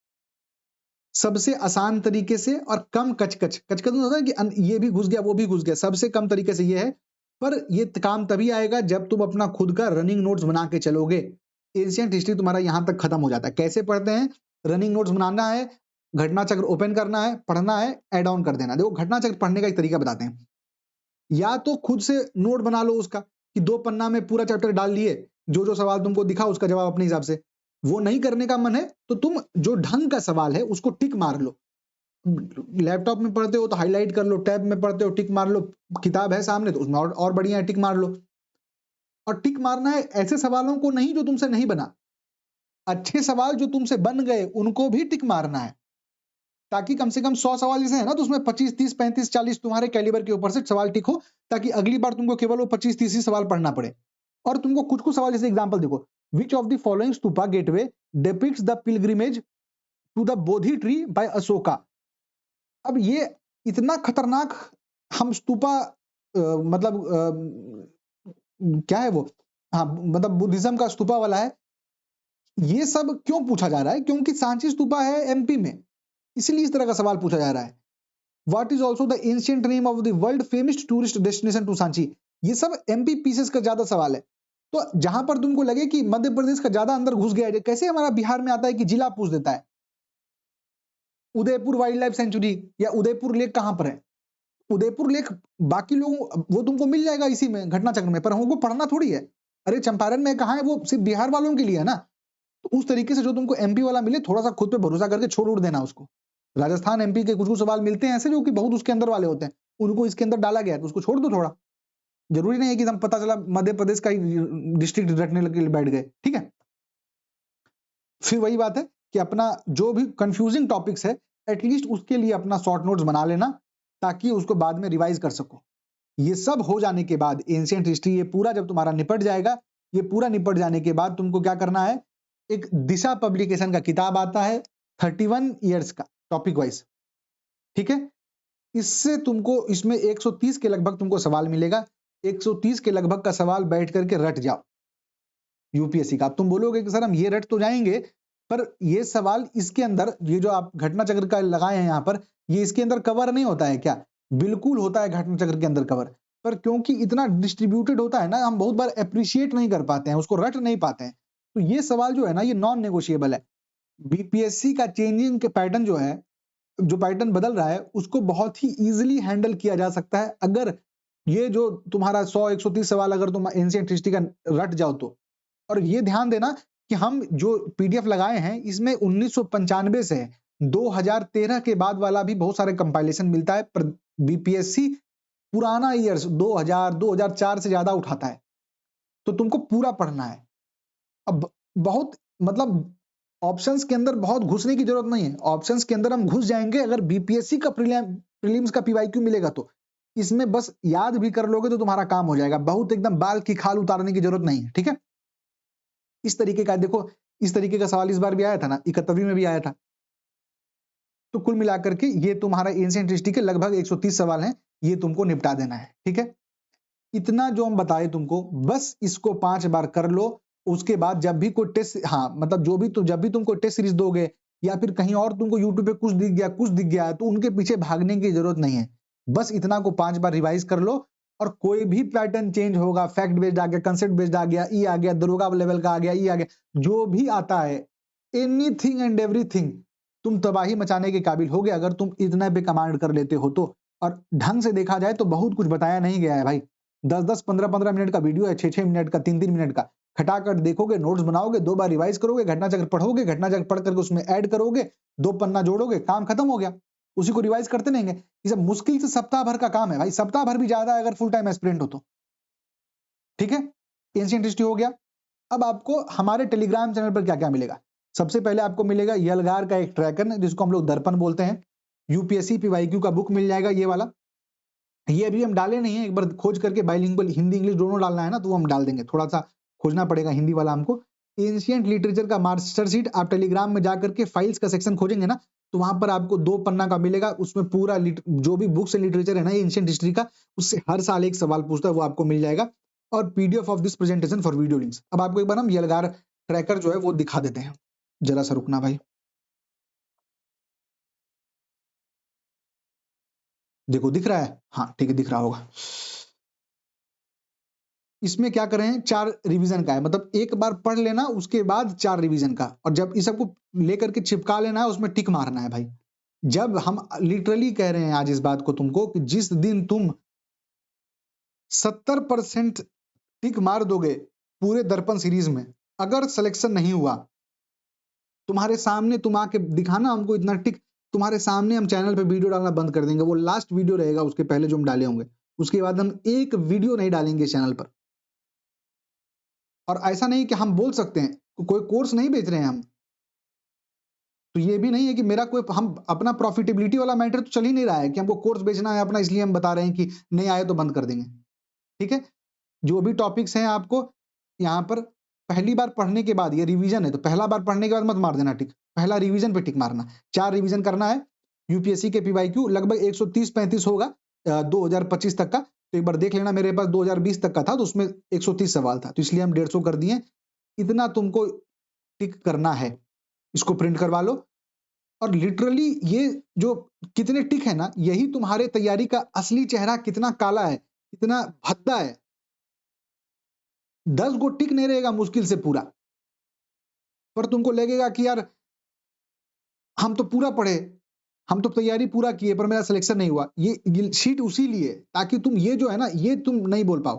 सबसे आसान तरीके से और कम कचकच। कचकच होता है कि ये भी घुस गया वो भी घुस गया, सबसे कम तरीके से ये है। पर ये काम तभी आएगा जब तुम अपना खुद का रनिंग नोट्स बना के चलोगे। एंशिएंट हिस्ट्री तुम्हारा यहां तक खत्म हो जाता है। कैसे पढ़ते हैं? रनिंग नोट्स बनाना है, घटना चक्र ओपन करना है, पढ़ना है, एड ऑन कर देना। देखो घटना चक्र पढ़ने का एक तरीका बताते हैं। या तो खुद से नोट बना लो उसका, कि 2 पन्ना में पूरा चैप्टर डाल लिए, जो जो सवाल तुमको दिखा उसका जवाब अपने हिसाब से। वो नहीं करने का मन है तो तुम जो ढंग का सवाल है उसको टिक मार लो। लैपटॉप में पढ़ते हो तो हाईलाइट कर लो, टैब में पढ़ते हो टिक मार लो, किताब है सामने तो उसमें और बढ़िया है, टिक मार लो। और टिक मारना है ऐसे सवालों को नहीं जो तुमसे नहीं बना, अच्छे सवाल जो तुमसे बन गए उनको भी टिक मारना है, ताकि कम से कम 100 सवाल जैसे है ना, तो उसमें 25 30 35 40 तुम्हारे कैलिबर के ऊपर से सवाल टिक हो, ताकि अगली बार तुमको केवल वो 25 30 ही सवाल पढ़ना पड़े। और तुमको कुछ कुछ सवाल, जैसे एग्जांपल देखो, which of the following stupa gateway depicts the pilgrimage to the Bodhi tree by Ashoka. अब ये इतना खतरनाक हम स्तूपा, मतलब क्या है वो, हाँ मतलब बुद्धिज्म का स्तूपा वाला है। ये सब क्यों पूछा जा रहा है? क्योंकि सांची स्तूपा है एमपी में, इसलिए इस तरह का सवाल पूछा जा रहा है। What is also the ancient name of the world famous tourist destination to Sanchi. ये सब एमपी पीसेस का ज्यादा सवाल है। तो जहां पर तुमको लगे कि मध्य प्रदेश का ज्यादा अंदर घुस गया है, कैसे हमारा बिहार में आता है कि जिला पूछ देता है, उदयपुर वाइल्ड लाइफ सेंचुरी या उदयपुर लेक कहां पर है? उदयपुर लेक बाकी लोगों वो तुमको मिल जाएगा इसी में घटना चक्र में, पर हमको पढ़ना थोड़ी है। अरे चंपारण में कहा है, वो सिर्फ बिहार वालों के लिए है ना। तो उस तरीके से जो तुमको एमपी वाला मिले, थोड़ा सा खुद पे भरोसा करके छोड़ उड़ देना उसको। राजस्थान एमपी के कुछ कुछ सवाल मिलते हैं ऐसे जो कि बहुत उसके अंदर वाले होते हैं, उनको इसके अंदर डाला गया है तो उसको छोड़ दो थोड़ा। जरूरी नहीं है कि हम पता चला मध्य प्रदेश का ही डिस्ट्रिक्ट रटने लगे बैठ गए, ठीक है। फिर वही बात है कि अपना जो भी कंफ्यूजिंग टॉपिक्स है, एटलीस्ट उसके लिए अपना शॉर्ट नोट्स बना लेना, ताकि उसको बाद में रिवाइज कर सको। ये सब हो जाने के बाद एंशिएंट हिस्ट्री ये पूरा जब तुम्हारा निपट जाएगा, ये पूरा निपट जाने के बाद तुमको क्या करना है, एक दिशा पब्लिकेशन का किताब आता है 31 इयर्स का टॉपिक वाइज, ठीक है। इससे तुमको इसमें 130 के लगभग तुमको सवाल मिलेगा। 130 के लगभग का सवाल बैठ करके रट जाओ यूपीएससी का। अब तुम बोलोगे कि सर हम ये रट तो जाएंगे, पर ये सवाल इसके अंदर, ये जो आप घटना चक्र का लगाए हैं यहाँ पर, ये इसके अंदर कवर नहीं होता है क्या? बिल्कुल होता है घटना चक्र के अंदर कवर, पर क्योंकि इतना डिस्ट्रीब्यूटेड होता है ना, हम बहुत बार अप्रिशिएट नहीं कर पाते हैं, उसको रट नहीं पाते हैं। तो ये सवाल जो है ना, ये नॉन नेगोशिएबल है। बीपीएससी का चेंजिंग के पैटर्न जो है, जो पैटर्न बदल रहा है, उसको बहुत ही इजीली हैंडल किया जा सकता है अगर ये जो तुम्हारा 100-130 सवाल अगर तुम एंशिएंट हिस्ट्री का रट जाओ तो। और ये ध्यान देना कि हम जो पीडीएफ लगाए हैं इसमें 1995 से 2013 के बाद वाला भी बहुत सारे कंपाइलेशन मिलता है, पर बीपीएससी पुराना ईयर्स 2000 2004 से ज्यादा उठाता है, तो तुमको पूरा पढ़ना है। अब बहुत मतलब ऑप्शंस के अंदर बहुत घुसने की जरूरत नहीं है। ऑप्शंस के अंदर हम घुस जाएंगे अगर बीपीएससी का प्रीलिम्स का पीवाईक्यू मिलेगा तो इसमें बस याद भी कर लोगे तो तुम्हारा काम हो जाएगा, बहुत एकदम बाल की खाल उतारने की जरूरत नहीं है, ठीक है। इस तरीके का देखो, इस तरीके का सवाल इस बार भी आया था ना, 71वीं में भी आया था। तो कुल मिलाकर के ये तुम्हारा एंशिएंट हिस्ट्री के लगभग 130 सवाल हैं, ये तुमको निपटा देना है, ठीक है। इतना जो हम बताए तुमको, बस इसको 5 बार कर लो। उसके बाद जब भी कोई टेस्ट, हाँ मतलब जब भी तुम कोई टेस्ट सीरीज दोगे या फिर कहीं और तुमको यूट्यूब पे कुछ दिख गया तो उनके पीछे भागने की जरूरत नहीं है। बस इतना को 5 बार रिवाइज कर लो, और कोई भी पैटर्न चेंज होगा, फैक्ट बेस्ड आ गया, कंसेप्ट बेस्ड आ गया, ई आ गया, दरोगा लेवल का आ गया, ई आ गया, जो भी आता है, एनीथिंग एंड एवरीथिंग, तुम तबाही मचाने के काबिल हो गए अगर तुम इतना पे कमांड कर लेते हो तो। और ढंग से देखा जाए तो बहुत कुछ बताया नहीं गया है भाई, 10-10, 15-15 मिनट का वीडियो है, 6-6 मिनट का, 3-3 मिनट का। खटाखट देखोगे, नोट्स बनाओगे, 2 बार रिवाइज करोगे, घटना चक्र पढ़ोगे, घटना चक्र पढ़ करके उसमें ऐड करोगे, 2 पन्ना जोड़ोगे, काम खत्म हो गया। उसी को रिवाइज करते रहेंगे। ये सब मुश्किल से सप्ताह भर का काम है भाई, सप्ताह भर भी ज्यादा है अगर फुल टाइम एस्पिरेंट हो तो, ठीक है। एंशिएंट हिस्ट्री हो गया। अब आपको हमारे टेलीग्राम चैनल पर क्या क्या मिलेगा? सबसे पहले आपको मिलेगा यलगार का एक ट्रैकर जिसको हम लोग दर्पण बोलते हैं। यूपीएससी पीवाईक्यू का बुक मिल जाएगा, ये वाला। ये अभी हम डाले नहीं है, एक बार खोज करके बाइलिंगुअल हिंदी इंग्लिश दोनों डालना है ना, तो वो हम डाल देंगे, थोड़ा सा खोजना पड़ेगा हिंदी वाला हमको। एंशिएंट लिटरेचर का मास्टर शीट आप टेलीग्राम में जाकर के फाइल्स का सेक्शन खोजेंगे ना, तो वहां पर आपको 2 पन्ना का मिलेगा, उसमें पूरा जो भी बुक्स एंड लिटरेचर है ना एंशिएंट हिस्ट्री का, उससे हर साल एक सवाल पूछता है, वो आपको मिल जाएगा। और PDF of this presentation for video links. अब आपको एक बार हम यलगार ट्रैकर जो है वो दिखा देते हैं, जरा सा रुकना भाई। देखो दिख रहा है, हाँ ठीक है, दिख रहा होगा। इसमें क्या करें, 4 रिवीजन का है, मतलब एक बार पढ़ लेना उसके बाद 4 रिवीजन का, और जब इस सबको लेकर के चिपका लेना है, उसमें टिक मारना है भाई। जब हम लिटरली कह रहे हैं आज इस बात को तुमको कि जिस दिन तुम 70% टिक मार दोगे पूरे दर्पण सीरीज में, अगर सिलेक्शन नहीं हुआ, तुम्हारे सामने तुम आके दिखाना हमको इतना टिक, तुम्हारे सामने हम चैनल पे वीडियो डालना बंद कर देंगे। वो लास्ट वीडियो रहेगा उसके पहले जो हम डाले होंगे, उसके बाद हम एक वीडियो नहीं डालेंगे चैनल पर। और ऐसा नहीं कि हम बोल सकते हैं, कोई कोर्स नहीं बेच रहे हैं हम, तो ये भी नहीं है कि मेरा कोई, हम अपना प्रॉफिटेबिलिटी वाला मैटर तो चल ही नहीं रहा है कि हमको कोर्स बेचना है अपना, इसलिए हम बता रहे हैं कि नहीं आए तो बंद कर देंगे, ठीक है। जो भी टॉपिक्स हैं आपको यहाँ पर पहली बार पढ़ने के बाद, ये रिवीजन है तो पहला बार पढ़ने के बाद मत मार देना टिक, पहला रिवीजन पे टिक मारना। 4 रिवीजन करना है। यूपीएससी के पीवाईक्यू लगभग 130-35 होगा 2025 तक का, तो एक बार देख लेना, मेरे पास 2020 तक का था तो उसमें 130 सवाल था, तो इसलिए हम 150 कर दिए। इतना तुमको टिक करना है, इसको प्रिंट करवा लो। और लिटरली ये जो कितने टिक है ना, यही तुम्हारे तैयारी का असली चेहरा कितना काला है, कितना भद्दा है। 10 गो टिक नहीं रहेगा मुश्किल से पूरा, पर तुमको लगेगा कि यार हम तो पूरा पढ़े, हम तो तैयारी पूरा किए, पर मेरा सिलेक्शन नहीं हुआ। ये शीट उसी लिए, ताकि तुम ये जो है ना, ये तुम नहीं बोल पाओ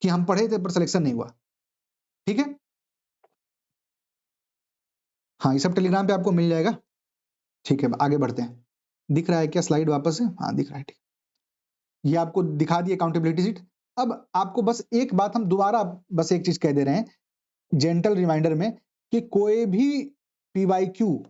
कि हम पढ़े थे पर सिलेक्शन नहीं हुआ, ठीक है। हाँ ये सब टेलीग्राम पे आपको मिल जाएगा, ठीक है। आगे बढ़ते हैं। दिख रहा है क्या स्लाइड वापस से? हाँ दिख रहा है, ठीक। ये आपको दिखा दी अकाउंटेबिलिटी शीट। अब आपको बस एक बात हम दोबारा बस एक चीज कह दे रहे हैं, जेंटल रिमाइंडर में, कि कोई भी पीवाईक्यू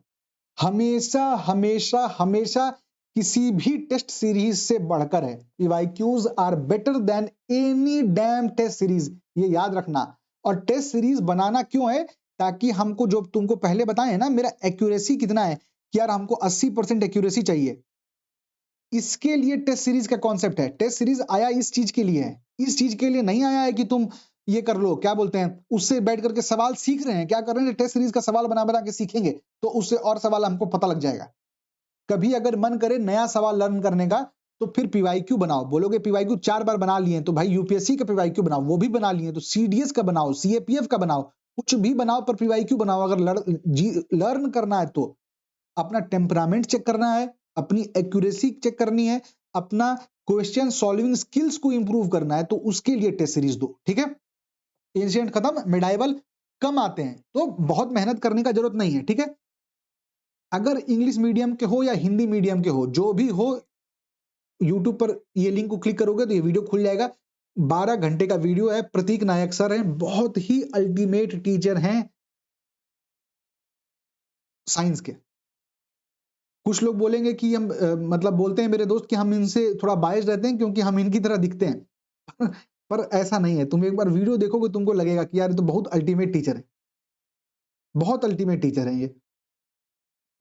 हमेशा हमेशा हमेशा किसी भी टेस्ट सीरीज से बढ़कर है। PYQs are better than any damn test series, ये याद रखना। और टेस्ट सीरीज बनाना क्यों है? ताकि हमको, जो तुमको पहले बताए ना, मेरा एक्यूरेसी कितना है कि यार हमको 80% एक्यूरेसी चाहिए, इसके लिए टेस्ट सीरीज का कॉन्सेप्ट है। टेस्ट सीरीज आया इस चीज के लिए है, इस चीज के लिए नहीं आया है कि तुम ये कर लो, क्या बोलते हैं, उससे बैठ करके सवाल सीख रहे हैं। क्या कर रहे हैं? टेस्ट सीरीज का सवाल बना बना के सीखेंगे, तो उससे और सवाल हमको पता लग जाएगा। कभी अगर मन करे नया सवाल लर्न करने का, तो फिर पीवाईक्यू बनाओ। बोलोगे पीवाईक्यू 4 बार बना लिए तो भाई यूपीएससी का पीवाईक्यू बनाओ, वो भी बना लिए तो सीडीएस का बनाओ, सीएपीएफ का बनाओ, कुछ भी बनाओ पर पीवाईक्यू बनाओ। अगर लर्न करना है तो अपना टेम्परामेंट चेक करना है, अपनी एक्यूरेसी चेक करनी है, अपना क्वेश्चन सॉल्विंग स्किल्स को इंप्रूव करना है, तो उसके लिए टेस्ट सीरीज दो, ठीक है। एंशिएंट खत्म, मिडाइवल कम आते हैं तो बहुत मेहनत करने का जरूरत नहीं है, ठीक है। अगर इंग्लिश मीडियम के हो या हिंदी मीडियम के हो, जो भी हो, यूट्यूब पर ये लिंक को क्लिक करोगे तो ये वीडियो खुल जाएगा। 12 घंटे का वीडियो है। प्रतीक नायक सर हैं, बहुत ही अल्टीमेट टीचर हैं साइंस के। कुछ लोग बोलेंगे कि हम मतलब बोलते हैं मेरे दोस्त कि हम इनसे थोड़ा बायस रहते हैं क्योंकि हम इनकी तरह दिखते हैं। पर ऐसा नहीं है, तुम एक बार वीडियो देखोगे तुमको लगेगा कि यार ये तो बहुत अल्टीमेट टीचर है, बहुत अल्टीमेट टीचर है ये,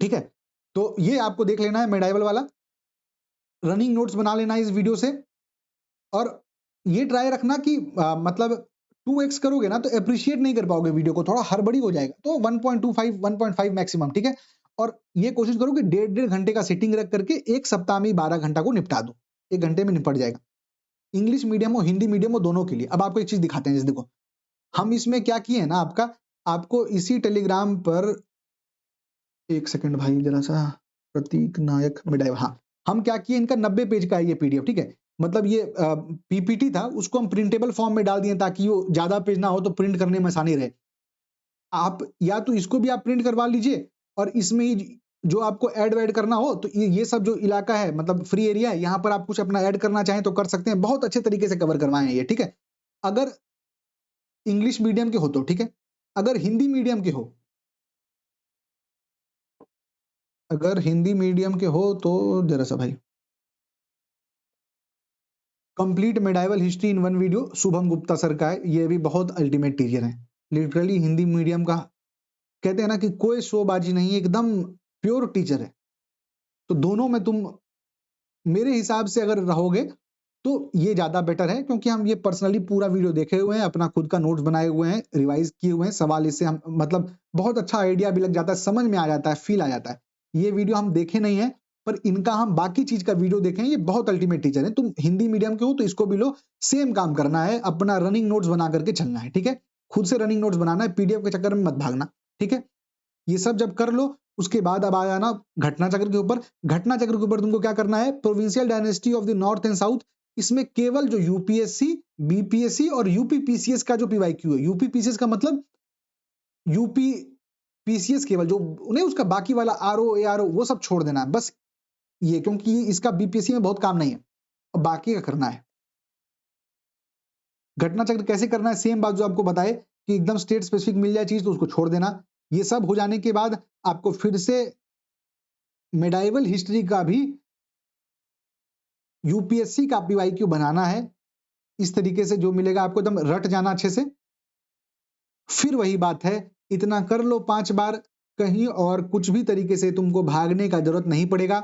ठीक है? तो ये आपको देख लेना है मेडाइवल वाला, रनिंग नोट्स बना लेना है इस वीडियो से, और ये ट्राई रखना कि मतलब 2x करोगे ना तो एप्रिशिएट नहीं कर पाओगे वीडियो को, थोड़ा हड़बड़ी हो जाएगा, तो 1.25 1.5 मैक्सिमम, ठीक है? और ये कोशिश करो कि 1.5 घंटे का सेटिंग रख करके एक सप्ताह में 12 घंटा को निपटा दो, 1 घंटे में निपट जाएगा। इंग्लिश मीडियम हो हिंदी मीडियम हो दोनों के लिए। अब आपको एक चीज दिखाते हैं, जैसे देखो हम इसमें क्या किए हैं ना, आपको इसी टेलीग्राम पर, एक सेकंड भाई जरा सा, प्रतीक नायक मिडाइव, हाँ, हम क्या किए, इनका 90 पेज का है ये पीडीएफ, ठीक है? मतलब ये पीपीटी था, उसको हम प्रिंटेबल फॉर्म में डाल दिए ताकि वो ज्यादा पेज ना हो तो प्रिंट करने में आसानी रहे। आप या तो इसको भी आप प्रिंट करवा लीजिए, और इसमें ही जो आपको ऐड वैड करना हो तो ये सब जो इलाका है मतलब फ्री एरिया है, यहाँ पर आप कुछ अपना ऐड करना चाहें तो कर सकते हैं। बहुत अच्छे तरीके से कवर करवाए हैं ये, ठीक है? अगर इंग्लिश मीडियम के हो तो ठीक है, अगर हिंदी मीडियम के हो, अगर हिंदी मीडियम के हो तो जरा सा भाई, complete medieval history in one video, Shubham Gupta sir का है, ये भी बहुत अल्टीमेट टीचर है। लिटरली हिंदी मीडियम का कहते हैं ना कि कोई शोबाजी नहीं, एकदम प्योर टीचर है। तो दोनों में तुम मेरे हिसाब से अगर रहोगे तो ये ज्यादा बेटर है, क्योंकि हम ये पर्सनली पूरा वीडियो देखे हुए हैं, अपना खुद का नोट्स बनाए हुए हैं, रिवाइज किए हुए हैं, सवाल इससे हम मतलब बहुत अच्छा आइडिया भी लग जाता है, समझ में आ जाता है, फील आ जाता है। ये वीडियो हम देखे नहीं है, पर इनका हम बाकी चीज का वीडियो देखे हैं, ये बहुत अल्टीमेट टीचर है। तुम हिंदी मीडियम के हो तो इसको भी लो, सेम काम करना है, अपना रनिंग नोट्स बना करके चलना है, ठीक है? खुद से रनिंग नोट्स बनाना है, पीडीएफ के चक्कर में मत भागना, ठीक है? ये सब जब कर लो उसके बाद अब आ जाना घटना चक्र के ऊपर। घटना चक्र के ऊपर तुमको क्या करना है, provincial dynasty of the north and south. इसमें केवल जो यूपीएससी, बीपीएससी और यूपी पीसीएस का जो पीवाईक्यू है, यूपी पीसीएस का मतलब यूपी पीसीएस केवल जो उन्हें, उसका बाकी वाला आरओ एआरओ वो सब छोड़ देना है बस, ये क्योंकि इसका बीपीएससी में बहुत काम नहीं है, और बाकी का करना है। घटना चक्र कैसे करना है, सेम बात जो आपको बताए कि एकदम स्टेट स्पेसिफिक मिल जाए चीज तो उसको छोड़ देना। ये सब हो जाने के बाद आपको फिर से मेडाइवल हिस्ट्री का भी यूपीएससी का पीवाईक्यू बनाना है। इस तरीके से जो मिलेगा आपको एकदम रट जाना अच्छे से। फिर वही बात है, इतना कर लो 5 बार, कहीं और कुछ भी तरीके से तुमको भागने का जरूरत नहीं पड़ेगा।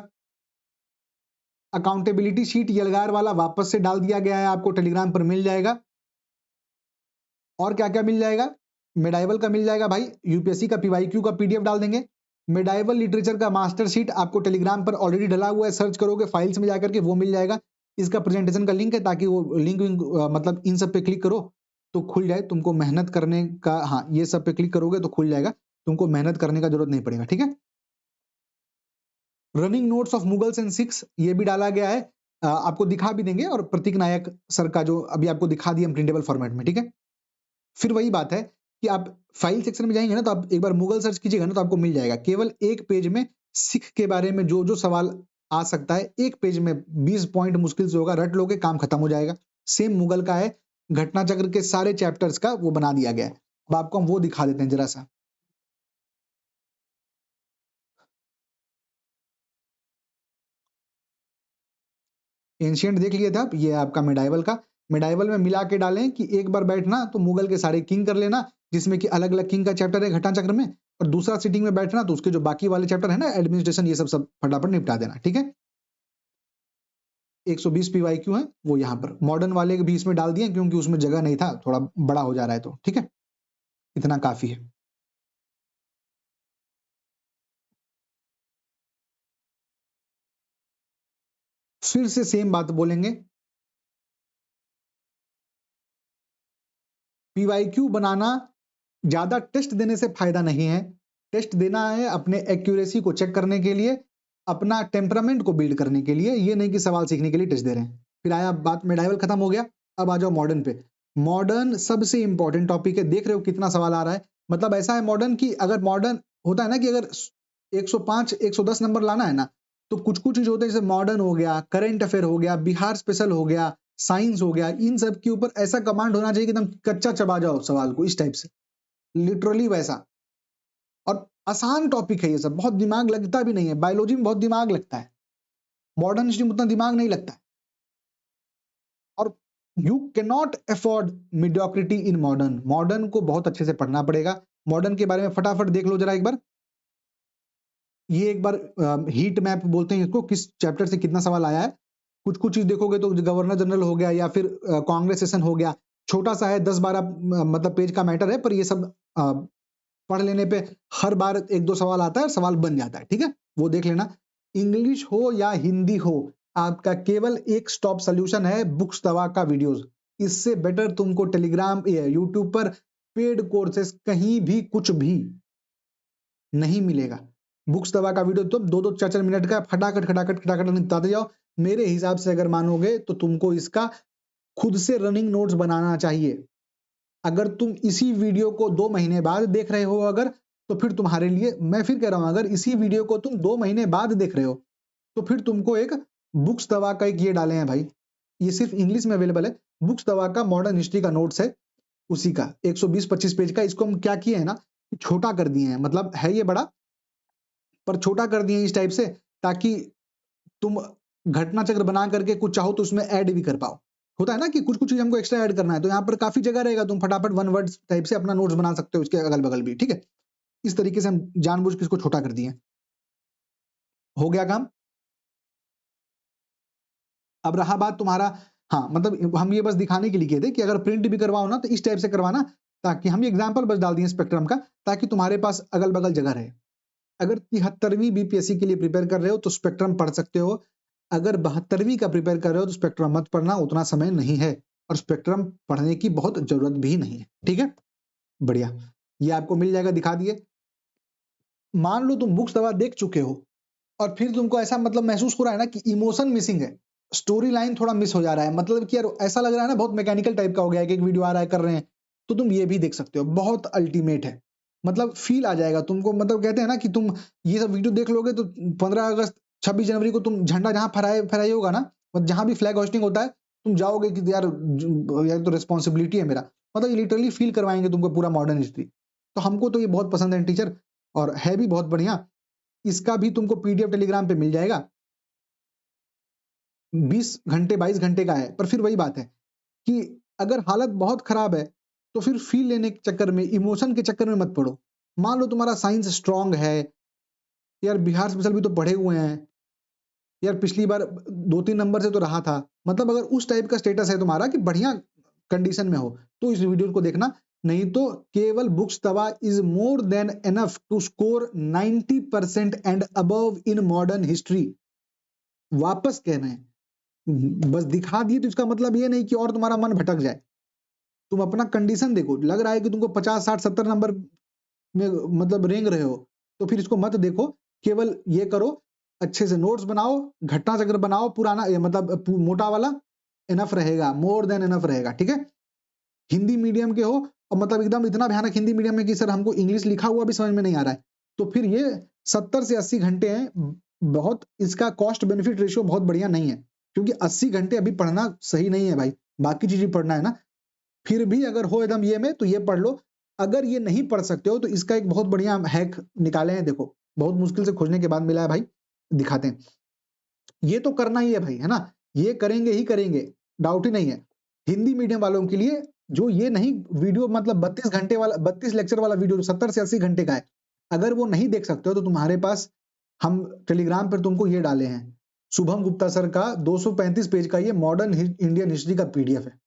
अकाउंटेबिलिटी शीट यलगार वाला वापस से डाल दिया गया है, आपको टेलीग्राम पर मिल जाएगा। और क्या क्या मिल जाएगा, मेडाइवल का मिल जाएगा भाई, यूपीएससी का पीवाईक्यू का पीडीएफ डाल देंगे, मेडाइवल लिटरेचर का मास्टर शीट आपको टेलीग्राम पर ऑलरेडी डला हुआ है, सर्च करोगे फाइल्स में जाकर के वो मिल जाएगा। इसका प्रेजेंटेशन का लिंक है, ताकि वो लिंक मतलब इन सब पे क्लिक करो तो खुल जाए, तुमको मेहनत करने का, हाँ ये सब पे क्लिक करोगे तो खुल जाएगा, तुमको मेहनत करने का जरूरत नहीं पड़ेगा, ठीक है? Running notes of Mughals and six ये भी डाला गया है, आपको दिखा भी देंगे, और प्रतीक नायक सर का जो अभी आपको दिखा दिया प्रिंटेबल फॉर्मेट में, ठीक है? फिर वही बात है कि आप फाइल सेक्शन में जाएंगे ना तो आप एक बार मुगल सर्च कीजिएगा ना तो आपको मिल जाएगा, केवल एक पेज में सिख के बारे में जो जो सवाल आ सकता है, एक पेज में 20 पॉइंट मुश्किल से होगा, रट लोगे काम खत्म हो जाएगा। सेम मुगल का है, घटना चक्र के सारे चैप्टर्स का वो बना दिया गया है। अब आपको हम वो दिखा देते हैं जरा सा। एंशियंट देख लिए थे आप, ये आपका मेडाइवल का, मेडाइवल में मिला के डालें कि एक बार बैठना तो मुगल के सारे किंग कर लेना, जिसमें कि अलग अलग किंग का चैप्टर है घटना चक्र में, और दूसरा सीटिंग में बैठना तो उसके जो बाकी वाले चैप्टर है ना एडमिनिस्ट्रेशन, ये सब सब फटाफट निपटा देना, ठीक है? 120 पीवाईक्यू है वो यहाँ पर, मॉडर्न वाले भी इसमें डाल दिए क्योंकि उसमें जगह नहीं था, थोड़ा बड़ा हो जा रहा है तो, ठीक है? इतना काफी है। फिर से सेम बात बोलेंगे, पीवाईक्यू बनाना ज्यादा टेस्ट देने से फायदा नहीं है। टेस्ट देना है अपने एक्यूरेसी को चेक करने के लिए, अपना टेम्परामेंट को बिल्ड करने के लिए, ये नहीं कि सवाल सीखने के लिए टेस्ट दे रहे हैं। फिर आया बात, मेडाइवल खत्म हो गया, अब आ जाओ मॉडर्न पे। मॉडर्न सबसे इंपॉर्टेंट टॉपिक है, देख रहे हो कितना सवाल आ रहा है। मतलब ऐसा है मॉडर्न की, अगर मॉडर्न होता है ना कि अगर 105 110 नंबर लाना है ना, तो कुछ कुछ चीज होते हैं, जैसे मॉडर्न हो गया, करंट अफेयर हो गया, बिहार स्पेशल हो गया, साइंस हो गया, इन सब के ऊपर ऐसा कमांड होना चाहिए कि एकदम कच्चा चबा जाओ सवाल को, इस टाइप से, लिटरली वैसा। और आसान टॉपिक है ये सब, बहुत दिमाग लगता भी नहीं है। बायोलॉजी में बहुत दिमाग लगता है, मॉडर्न हिस्ट्री में उतना दिमाग नहीं लगता है। और you can not afford mediocrity in modern. Modern को बहुत अच्छे से पढ़ना पड़ेगा। मॉडर्न के बारे में फटाफट देख लो जरा एक बार। ये एक बार हीट मैप बोलते हैं इसको, किस चैप्टर से कितना सवाल आया है। कुछ कुछ चीज देखोगे तो गवर्नर जनरल हो गया या फिर कांग्रेस सेशन हो गया, छोटा सा है 10-12 मतलब पेज का मैटर है, पर ये सब पढ़ लेने पे हर बार एक दो सवाल आता है, सवाल बन जाता है। ठीक है, वो देख लेना। इंग्लिश हो या हिंदी हो, आपका केवल एक स्टॉप सोल्यूशन है, बुक्स दवा का वीडियोस। इससे बेटर तुमको टेलीग्राम यूट्यूब पर पेड कोर्सेस कहीं भी कुछ भी नहीं मिलेगा। बुक्स दवा का वीडियो तो 2-2 4-4 मिनट का खटाखट खटाखट खटाखट निपटाते जाओ। मेरे हिसाब से अगर मानोगे तो तुमको इसका खुद से रनिंग नोट्स बनाना चाहिए। अगर तुम इसी वीडियो को 2 महीने बाद देख रहे हो अगर, तो फिर तुम्हारे लिए, मैं फिर कह रहा हूं, अगर इसी वीडियो को तुम 2 महीने बाद देख रहे हो तो फिर तुमको एक बुक्स दवा का एक ये डाले हैं भाई, ये सिर्फ इंग्लिश में अवेलेबल है। बुक्स दवा का मॉडर्न हिस्ट्री का नोट्स है, उसी का 120-25 पेज का। इसको हम क्या किए हैं ना, छोटा कर दिए हैं, मतलब है ये बड़ा पर छोटा कर दिए इस टाइप से, ताकि तुम घटना चक्र बना करके कुछ चाहो तो उसमें ऐड भी कर पाओ। होता है ना कि कुछ कुछ चीज हमको एक्स्ट्रा ऐड करना है, तो यहाँ पर काफी जगह रहेगा, तुम फटाफट वन वर्ड टाइप से अपना नोट्स बना सकते हो उसके अगल बगल भी। ठीक है, इस तरीके से हम जानबूझ के इसको छोटा कर दिए। हो गया काम। अब रहा बात तुम्हारा, हाँ मतलब हम ये बस दिखाने के लिए किए थे कि अगर प्रिंट भी करवाओ ना तो इस टाइप से करवाना, ताकि हम ये एग्जाम्पल बस डाल दिए स्पेक्ट्रम का, ताकि तुम्हारे पास अगल बगल जगह रहे। अगर 73वीं बीपीएससी के लिए प्रिपेयर कर रहे हो तो स्पेक्ट्रम पढ़ सकते हो। अगर 72वीं का प्रिपेयर कर रहे हो तो स्पेक्ट्रम मत पढ़ना, उतना समय नहीं है और स्पेक्ट्रम पढ़ने की बहुत जरूरत भी नहीं है। ठीक है, बढ़िया, ये आपको मिल जाएगा, दिखा दिए। मान लो तुम बुक्स दवा देख चुके हो और फिर तुमको ऐसा मतलब महसूस हो रहा है ना कि इमोशन मिसिंग है, स्टोरी लाइन थोड़ा मिस हो जा रहा है, मतलब कि यार ऐसा लग रहा है ना बहुत मैकेनिकल टाइप का हो गया है कि एक वीडियो आ रहा है कर रहे हैं, तो तुम ये भी देख सकते हो, बहुत अल्टीमेट है। मतलब फील आ जाएगा तुमको, मतलब कहते हैं ना कि तुम ये सब वीडियो देख लोगे तो 15 अगस्त 26 जनवरी को तुम झंडा जहां फहराए फहराए होगा ना, मतलब जहां भी फ्लैग होस्टिंग होता है, तुम जाओगे कि यार यार तो रिस्पॉन्सिबिलिटी है मेरा, मतलब ये लिटरली फील करवाएंगे तुमको पूरा मॉडर्न हिस्ट्री। तो हमको तो ये बहुत पसंद है टीचर, और है भी बहुत बढ़िया। इसका भी तुमको पीडीएफ टेलीग्राम पे मिल जाएगा। 20 घंटे 22 घंटे का है, पर फिर वही बात है कि अगर हालत बहुत खराब है तो फिर फील लेने के चक्कर में, इमोशन के चक्कर में मत पड़ो। मान लो तुम्हारा साइंस स्ट्रांग है, यार बिहार स्पेशल भी तो पढ़े हुए हैं, यार पिछली बार 2-3 नंबर से तो रहा था, मतलब अगर उस टाइप का स्टेटस है तुम्हारा कि बढ़िया कंडीशन में हो, तो इस वीडियो को देखना। नहीं तो केवल बुक्स दवा is more than enough to score 90% and above in modern history. वापस कह रहे हैं, बस दिखा दिए तो इसका मतलब ये नहीं कि और तुम्हारा मन भटक जाए। तुम अपना कंडीशन देखो, लग रहा है कि तुमको 50-60-70 नंबर में मतलब रेंग रहे हो, तो फिर इसको मत देखो। केवल ये करो, अच्छे से नोट्स बनाओ, घटना चक्र बनाओ पुराना, ये मतलब मोटा वाला, इनफ रहेगा, मोर देन इनफ रहेगा। ठीक है, हिंदी मीडियम के हो और मतलब एकदम इतना भयानक हिंदी मीडियम में कि सर हमको इंग्लिश लिखा हुआ भी समझ में नहीं आ रहा है, तो फिर ये 70 से 80 घंटे हैं, बहुत इसका कॉस्ट बेनिफिट रेशियो बहुत बढ़िया नहीं है, क्योंकि 80 घंटे अभी पढ़ना सही नहीं है भाई, बाकी चीजें पढ़ना है ना। फिर भी अगर हो एकदम ये में तो ये पढ़ लो। अगर ये नहीं पढ़ सकते हो तो इसका एक बहुत बढ़िया हैक निकाले हैं, देखो बहुत मुश्किल से खोजने के बाद मिला है भाई, दिखाते हैं। ये तो करना ही है भाई, है ना, ये करेंगे ही करेंगे, डाउट ही नहीं है। हिंदी मीडियम वालों के लिए जो ये नहीं वीडियो, मतलब 32 घंटे वाला 32 लेक्चर वाला वीडियो 70 से 80 घंटे का है, अगर वो नहीं देख सकते हो तो तुम्हारे पास हम टेलीग्राम पर तुमको ये डाले हैं, शुभम गुप्ता सर का 235 पेज का ये मॉडर्न इंडियन हिस्ट्री का पीडीएफ है।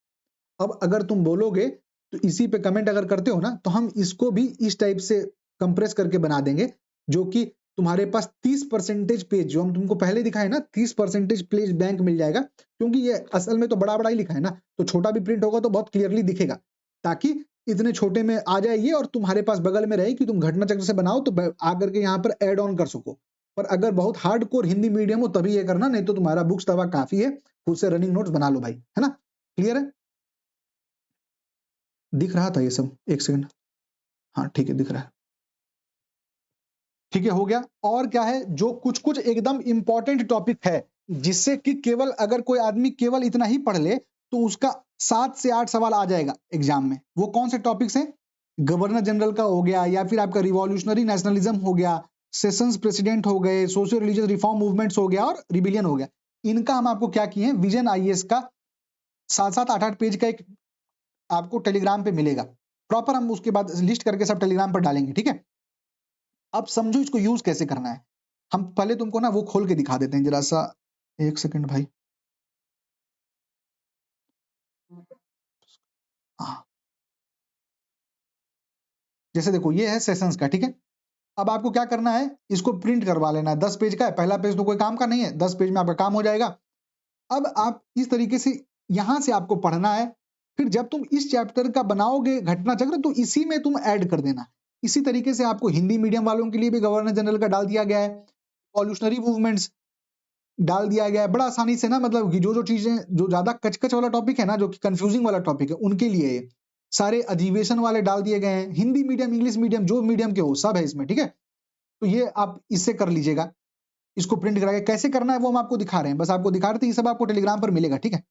अब अगर तुम बोलोगे तो इसी पे कमेंट अगर करते हो ना, तो हम इसको भी इस टाइप से कंप्रेस करके बना देंगे, जो कि तुम्हारे पास 30% पेज, जो हम तुमको पहले दिखाए ना, 30% पेज बैंक मिल जाएगा, क्योंकि ये असल में तो बड़ा बड़ा ही लिखा है ना, तो छोटा भी प्रिंट होगा तो बहुत क्लियरली दिखेगा, ताकि इतने छोटे में आ जाए ये, और तुम्हारे पास बगल में रहे कि तुम घटना चक्र से बनाओ तो आकर के यहाँ पर एड ऑन कर सको। पर अगर बहुत हार्ड कोर हिंदी मीडियम हो तभी ये करना, नहीं तो तुम्हारा बुक्स दवा काफी है, खुद से रनिंग नोट्स बना लो भाई, है ना, क्लियर है। दिख रहा था ये सब, एक सेकंड, हाँ ठीक है दिख रहा है, ठीक है हो गया। और क्या है, जो कुछ कुछ एकदम इंपॉर्टेंट टॉपिक है, जिससे कि केवल अगर कोई आदमी केवल इतना ही पढ़ ले तो उसका 7 से 8 सवाल आ जाएगा एग्जाम में, वो कौन से टॉपिक्स हैं, गवर्नर जनरल का हो गया, या फिर आपका रिवॉल्यूशनरी नेशनलिज्म हो गया, सेशंस प्रेसिडेंट हो गए, सोशियो रिलीजियस रिफॉर्म मूवमेंट्स हो गया और रिबिलियन हो गया। इनका हम आपको क्या किए हैं, विजन आईएएस का 7-7 8-8 पेज का एक आपको टेलीग्राम पे मिलेगा। प्रॉपर हम उसके बाद लिस्ट करके सब टेलीग्राम पर डालेंगे, ठीक है? अब समझो इसको यूज कैसे करना है। हम पहले तुमको ना वो खोल के दिखा देते हैं जरा सा, 1 सेकंड भाई। हाँ, जैसे देखो ये है सेशंस का, ठीक है? अब आपको क्या करना है, इसको प्रिंट करवा लेना है। 10 पेज का है, पहला पेज तो कोई काम का नहीं है, 10 पेज में आपका काम हो जाएगा। अब आप इस तरीके से यहां से आपको पढ़ना है। फिर जब तुम इस चैप्टर का बनाओगे घटना चक्र, तो इसी में तुम ऐड कर देना। इसी तरीके से आपको हिंदी मीडियम वालों के लिए भी गवर्नर जनरल का डाल दिया गया है, रिवॉल्यूशनरी मूवमेंट्स डाल दिया गया है। बड़ा आसानी से ना, मतलब कि जो चीजें जो ज्यादा कच-कच वाला टॉपिक है ना, जो कि कंफ्यूजिंग वाला टॉपिक है, उनके लिए ये सारे अधिवेशन वाले डाल दिए गए हैं। हिंदी मीडियम, इंग्लिश मीडियम, जो मीडियम के हो सब है इसमें, ठीक है? तो ये आप इससे कर लीजिएगा। इसको प्रिंट करा के कैसे करना है वो हम आपको दिखा रहे हैं, बस आपको दिखा रहे थे। ये सब आपको टेलीग्राम पर मिलेगा, ठीक है?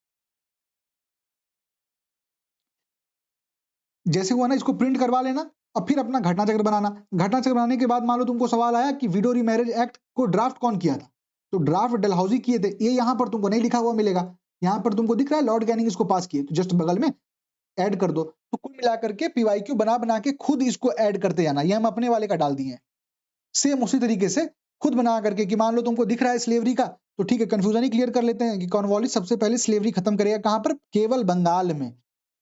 जैसे हुआ ना, इसको प्रिंट करवा लेना और फिर अपना घटना चक्र बनाना। घटना चक्र बनाने के बाद मान लो तुमको सवाल आया कि विडो रीमैरिज एक्ट को ड्राफ्ट कौन किया था, तो ड्राफ्ट डलहौजी किए थे। ये यहाँ पर तुमको नहीं लिखा हुआ मिलेगा, यहाँ पर तुमको दिख रहा है लॉर्ड कैनिंग इसको पास किए, तो जस्ट बगल में ऐड कर दो। तो कुल मिला करके पीवाईक्यू बना बना के खुद इसको ऐड करते जाना। ये हम अपने वाले का डाल दिए हैं। सेम उसी तरीके से खुद बना करके कि मान लो तुमको दिख रहा है स्लेवरी का, तो ठीक है, कंफ्यूजन ही क्लियर कर लेते हैं कि कॉर्नवालिस सबसे पहले स्लेवरी खत्म करेगा कहां पर, केवल बंगाल में।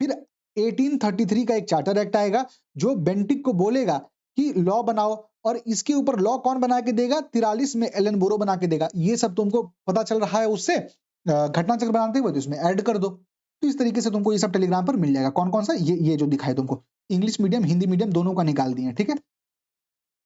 फिर 1833 का एक चार्टर एक्ट आएगा जो बेंटिक को बोलेगा कि लॉ बनाओ, और इसके ऊपर लॉ कौन बना के देगा, 43 में एलन बोरो बना के देगा। ये सब तुमको पता चल रहा है उससे घटना चक्र बनाते हुए, तो इसमें ऐड कर दो। तो इस तरीके से तुमको ये सब टेलीग्राम पर मिल जाएगा। कौन कौन सा, ये जो दिखाए तुमको, इंग्लिश मीडियम हिंदी मीडियम दोनों का निकाल दिए, ठीक है?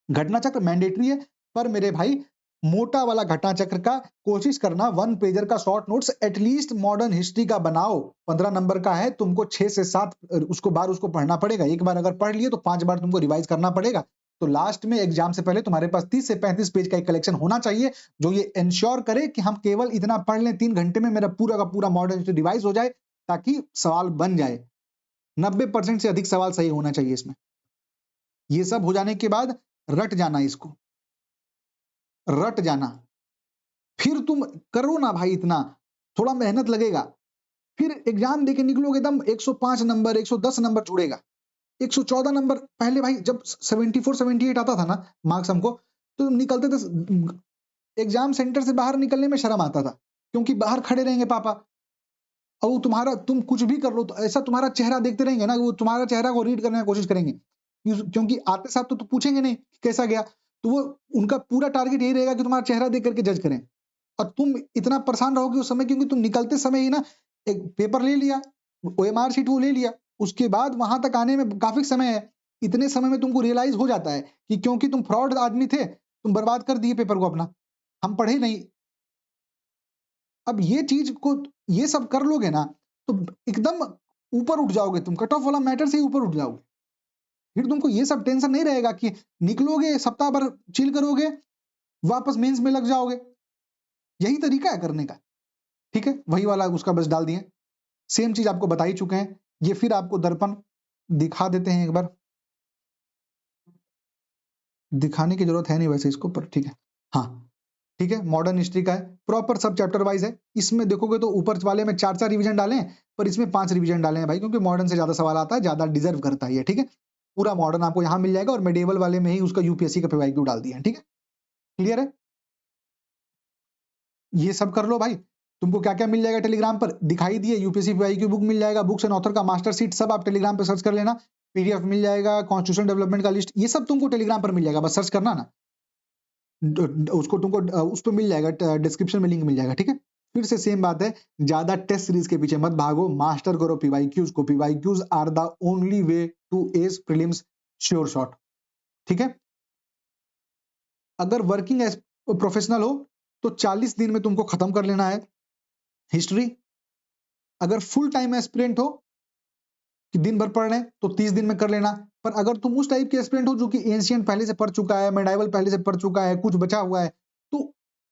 घटना चक्र मैंडेटरी है, पर मेरे भाई मोटा वाला घटना चक्र का कोशिश करना, 1 पेजर का short notes at least modern history का बनाओ। 15 नंबर का है, तुमको 6 से 7 उसको पढ़ना पड़ेगा। एक बार अगर पढ़ लिए तो 5 बार तुमको रिवाइज करना पड़ेगा। तो लास्ट में एग्जाम से पहले तुम्हारे पास 30 से 35 पेज का एक कलेक्शन होना चाहिए, जो ये इंश्योर करे कि हम केवल इतना पढ़ लें, 3 घंटे में मेरा पूरा का पूरा मॉडर्न हिस्ट्री रिवाइज हो जाए, ताकि सवाल बन जाए। 90% से अधिक सवाल सही होना चाहिए इसमें। ये सब हो जाने के बाद रट जाना, इसको रट जाना। फिर तुम करो ना भाई, इतना थोड़ा मेहनत लगेगा। फिर एग्जाम देके निकलोगे एकदम 105 नंबर 110 नंबर जुड़ेगा। 114 नंबर पहले भाई जब 74 78 आता था ना मार्क्स हमको, तो निकलते थे एग्जाम सेंटर से बाहर निकलने में शर्म आता था, क्योंकि बाहर खड़े रहेंगे पापा, और वो तुम्हारा, तुम कुछ भी कर लो तो ऐसा तुम्हारा चेहरा देखते रहेंगे ना, वो तुम्हारा चेहरा को रीड करने की कोशिश करेंगे, क्योंकि आते साथ तो पूछेंगे नहीं कि कैसा गया। तो वो उनका पूरा टारगेट यही रहेगा कि तुम्हारा चेहरा देख करके जज करें। और तुम इतना परेशान रहोगे उस समय, क्योंकि तुम निकलते समय ही ना एक पेपर ले लिया, ओएमआर शीट वो ले लिया, उसके बाद वहां तक आने में काफी समय है। इतने समय में तुमको रियलाइज हो जाता है कि क्योंकि तुम फ्रॉड आदमी थे, तुम बर्बाद कर दिए पेपर को अपना, हम पढ़े नहीं। अब ये चीज को, ये सब कर लोगे ना, तो एकदम ऊपर उठ जाओगे तुम, कट ऑफ वाला मैटर से ही ऊपर उठ जाओगे। फिर तुमको ये सब टेंशन नहीं रहेगा कि निकलोगे सप्ताह भर चिल करोगे, वापस मेंस में लग जाओगे। यही तरीका है करने का, ठीक है? वही वाला उसका बस डाल दिए। सेम चीज आपको बता ही चुके हैं। ये फिर आपको दर्पण दिखा देते हैं एक बार। दिखाने की जरूरत है नहीं वैसे इसको, पर ठीक है। हाँ, ठीक है, मॉडर्न हिस्ट्री का है, प्रॉपर सब चैप्टर वाइज है। इसमें देखोगे तो ऊपर वाले में 4-4 रिवीजन डाले हैं, पर इसमें 5 रिवीजन डाले हैं भाई, क्योंकि मॉडर्न से ज्यादा सवाल आता है, ज्यादा डिजर्व करता है ये, ठीक है? पूरा मॉडर्न आपको यहाँ मिल जाएगा, और मेडिएवल वाले में ही उसका यूपीएससी का पीवाईक्यू डाल दिया है, ठीक है? क्लियर है? ये सब कर लो भाई। तुमको क्या क्या मिल जाएगा टेलीग्राम पर दिखाई दिए, यूपीएससी पीवाईक्यू बुक मिल जाएगा, बुक्स एंड ऑथर का मास्टर सीट सब आप टेलीग्राम पे सर्च कर लेना, पीडीएफ मिल जाएगा, कॉन्स्टिट्यूशन डेवलपमेंट का लिस्ट, ये सब तुमको टेलीग्राम पर मिल जाएगा, बस सर्च करना ना। उसको तुमको उस पर मिल जाएगा, डिस्क्रिप्शन में लिंक मिल जाएगा, ठीक है? फिर से सेम बात है, ज्यादा टेस्ट सीरीज के पीछे मत भागो, मास्टर करो पीवाईक्यूज को। PYQs are the only way to ace prelims sure shot, ठीक है? अगर वर्किंग एज प्रोफेशनल हो तो 40 दिन में तुमको खत्म कर लेना है हिस्ट्री। अगर फुल टाइम एस्पिरेंट हो कि दिन भर पढ़ रहे हैं, तो 30 दिन में कर लेना। पर अगर तुम उस टाइप के एस्पिरेंट हो जो कि एंशिएंट पहले से पढ़ चुका है, मेडाइवल पहले से पढ़ चुका है, कुछ बचा हुआ है, तो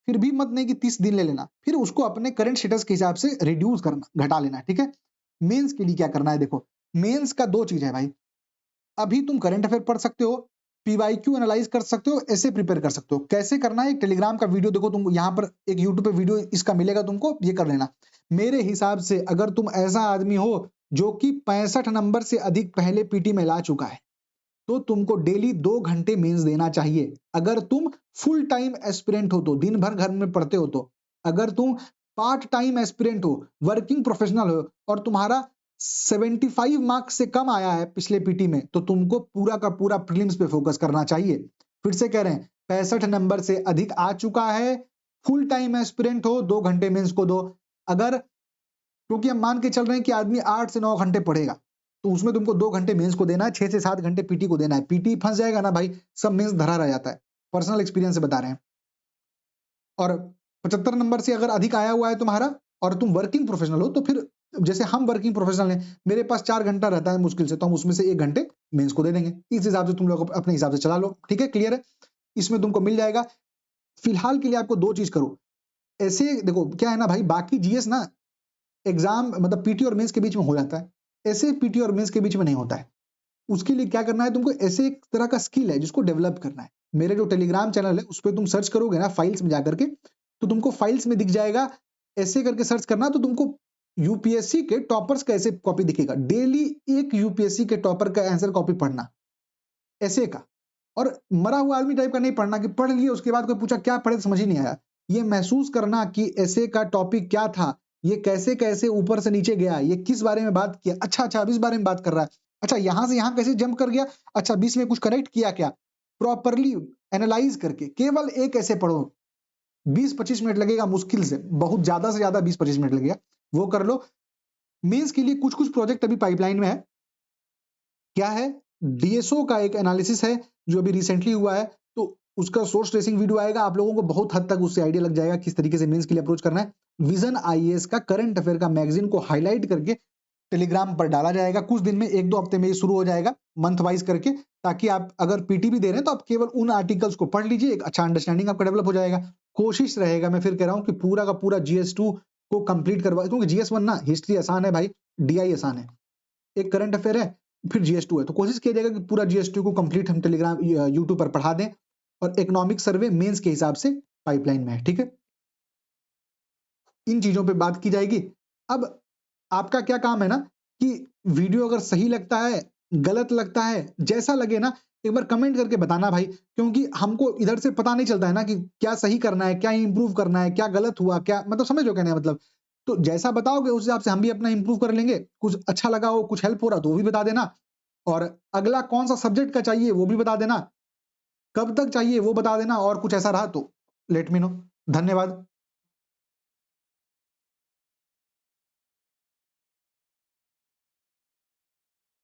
फिर भी मत नहीं कि 30 दिन ले लेना, फिर उसको अपने करंट स्टेटस के हिसाब से रिड्यूस करना, घटा लेना, ठीक है? मेंस के लिए क्या करना है, देखो मेंस का 2 चीज है भाई। अभी तुम करंट अफेयर पढ़ सकते हो, पीवाईक्यू एनालाइज कर सकते हो, ऐसे प्रिपेयर कर सकते हो। कैसे करना है, टेलीग्राम का वीडियो देखो, तुम यहाँ पर एक यूट्यूब पे वीडियो इसका मिलेगा तुमको, ये कर लेना। मेरे हिसाब से अगर तुम ऐसा आदमी हो जो कि 65 नंबर से अधिक पहले पीटी में ला चुका है, तो तुमको डेली 2 घंटे मेंस देना चाहिए। अगर तुम फुल टाइम एस्पिरेंट हो तो, दिन भर घर में पढ़ते हो तो। अगर तुम पार्ट टाइम एस्पिरेंट हो, वर्किंग प्रोफेशनल हो और तुम्हारा 75 मार्क्स से कम आया है पिछले पीटी में, तो तुमको पूरा का पूरा प्रीलिम्स पे फोकस करना चाहिए। फिर से कह रहे हैं, 65 नंबर से अधिक आ चुका है, फुल टाइम एस्पिरेंट हो, 2 घंटे मेंस को दो। अगर, क्योंकि हम मान के चल रहे हैं कि आदमी 8 से 9 घंटे पढ़ेगा, तो उसमें तुमको 2 घंटे मेंस को देना है, 6 से 7 घंटे पीटी को देना है। पीटी फंस जाएगा ना भाई, सब मेंस धरा रह जाता है। पर्सनल एक्सपीरियंस से बता रहे हैं। और 75 नंबर से अगर अधिक आया हुआ है तुम्हारा और तुम वर्किंग प्रोफेशनल हो, तो फिर जैसे हम वर्किंग प्रोफेशनल हैं, मेरे पास 4 घंटा रहता है मुश्किल से, तो हम उसमें से 1 घंटे मेंस को दे देंगे। इस हिसाब से तुम लोग अपने हिसाब से चला लो, ठीक है, क्लियर है? इसमें तुमको मिल जाएगा। फिलहाल के लिए आपको 2 चीज करो। ऐसे देखो क्या है ना भाई, बाकी जीएस ना एग्जाम मतलब पीटी और मेंस के बीच में हो जाता है, ऐसे पीटी और मेंस के बीच में नहीं होता है। उसके लिए क्या करना है तुमको, ऐसे एक तरह का स्किल है जिसको डेवलप करना है। मेरे जो टेलीग्राम चैनल है उस पर तुम सर्च करोगे ना फाइल्स में जाकर के, तो तुमको फाइल्स में दिख जाएगा, ऐसे करके सर्च करना, तो तुमको यूपीएससी के टॉपर्स का ऐसे कॉपी दिखेगा। डेली एक यूपीएससी के टॉपर का आंसर कॉपी पढ़ना, ऐसे का। और मरा हुआ आदमी टाइप का नहीं पढ़ना कि पढ़ लिए उसके बाद कोई पूछा क्या पढ़े समझ ही नहीं आया। ये महसूस करना कि ऐसे का टॉपिक क्या था, ये कैसे कैसे ऊपर से नीचे गया, ये किस बारे में बात किया, अच्छा अच्छा अब इस बारे में बात कर रहा है, अच्छा यहां से यहां कैसे जंप कर गया, अच्छा बीच में कुछ कनेक्ट किया क्या, प्रॉपरली एनालाइज करके केवल एक ऐसे पढ़ो। 20-25 मिनट लगेगा मुश्किल से, बहुत ज्यादा से ज्यादा 20-25 मिनट लगेगा, वो कर लो। मेंस के लिए कुछ कुछ प्रोजेक्ट अभी पाइपलाइन में है। क्या है, डीएसओ का एक एनालिसिस है जो अभी रिसेंटली हुआ है, तो उसका सोर्स ट्रेसिंग वीडियो आएगा, आप लोगों को बहुत हद तक उससे आइडिया लग जाएगा किस तरीके से मेंस के लिए अप्रोच करना है। विजन आईएएस का करंट अफेयर का मैगजीन को हाईलाइट करके टेलीग्राम पर डाला जाएगा, कुछ दिन में 1-2 हफ्ते में ये शुरू हो जाएगा, मंथ वाइज करके, ताकि आप अगर पीटी भी दे रहे हैं तो आप केवल उन आर्टिकल्स को पढ़ लीजिए, एक अच्छा अंडरस्टैंडिंग आपका डेवलप हो जाएगा। कोशिश रहेगा, मैं फिर कह रहा हूं कि पूरा का पूरा जीएस 2 को कंप्लीट करवा, क्योंकि जीएस 1 ना हिस्ट्री आसान है भाई, डीआई आसान है, एक करंट अफेयर है, फिर जीएस 2 है, तो कोशिश किया जाएगा कि पूरा जीएस 2 को कंप्लीट हम टेलीग्राम यूट्यूब पर पढ़ा दें। और इकोनॉमिक सर्वे मेंस के हिसाब से पाइपलाइन में है, ठीक है, इन चीजों पे बात की जाएगी। अब आपका क्या काम है ना कि वीडियो अगर सही लगता है, गलत लगता है, जैसा लगे ना, एक बार कमेंट करके बताना भाई, क्योंकि हमको इधर से पता नहीं चलता है ना कि क्या सही करना है, क्या इंप्रूव करना है, क्या गलत हुआ, क्या मतलब समझ लो कहने का मतलब। तो जैसा बताओगे उस हिसाब से हम भी अपना इंप्रूव कर लेंगे। कुछ अच्छा लगा हो, कुछ हेल्प हो रहा तो वो भी बता देना, और अगला कौन सा सब्जेक्ट का चाहिए वो भी बता देना, कब तक चाहिए वो बता देना, और कुछ ऐसा रहा तो लेट मी नो। धन्यवाद।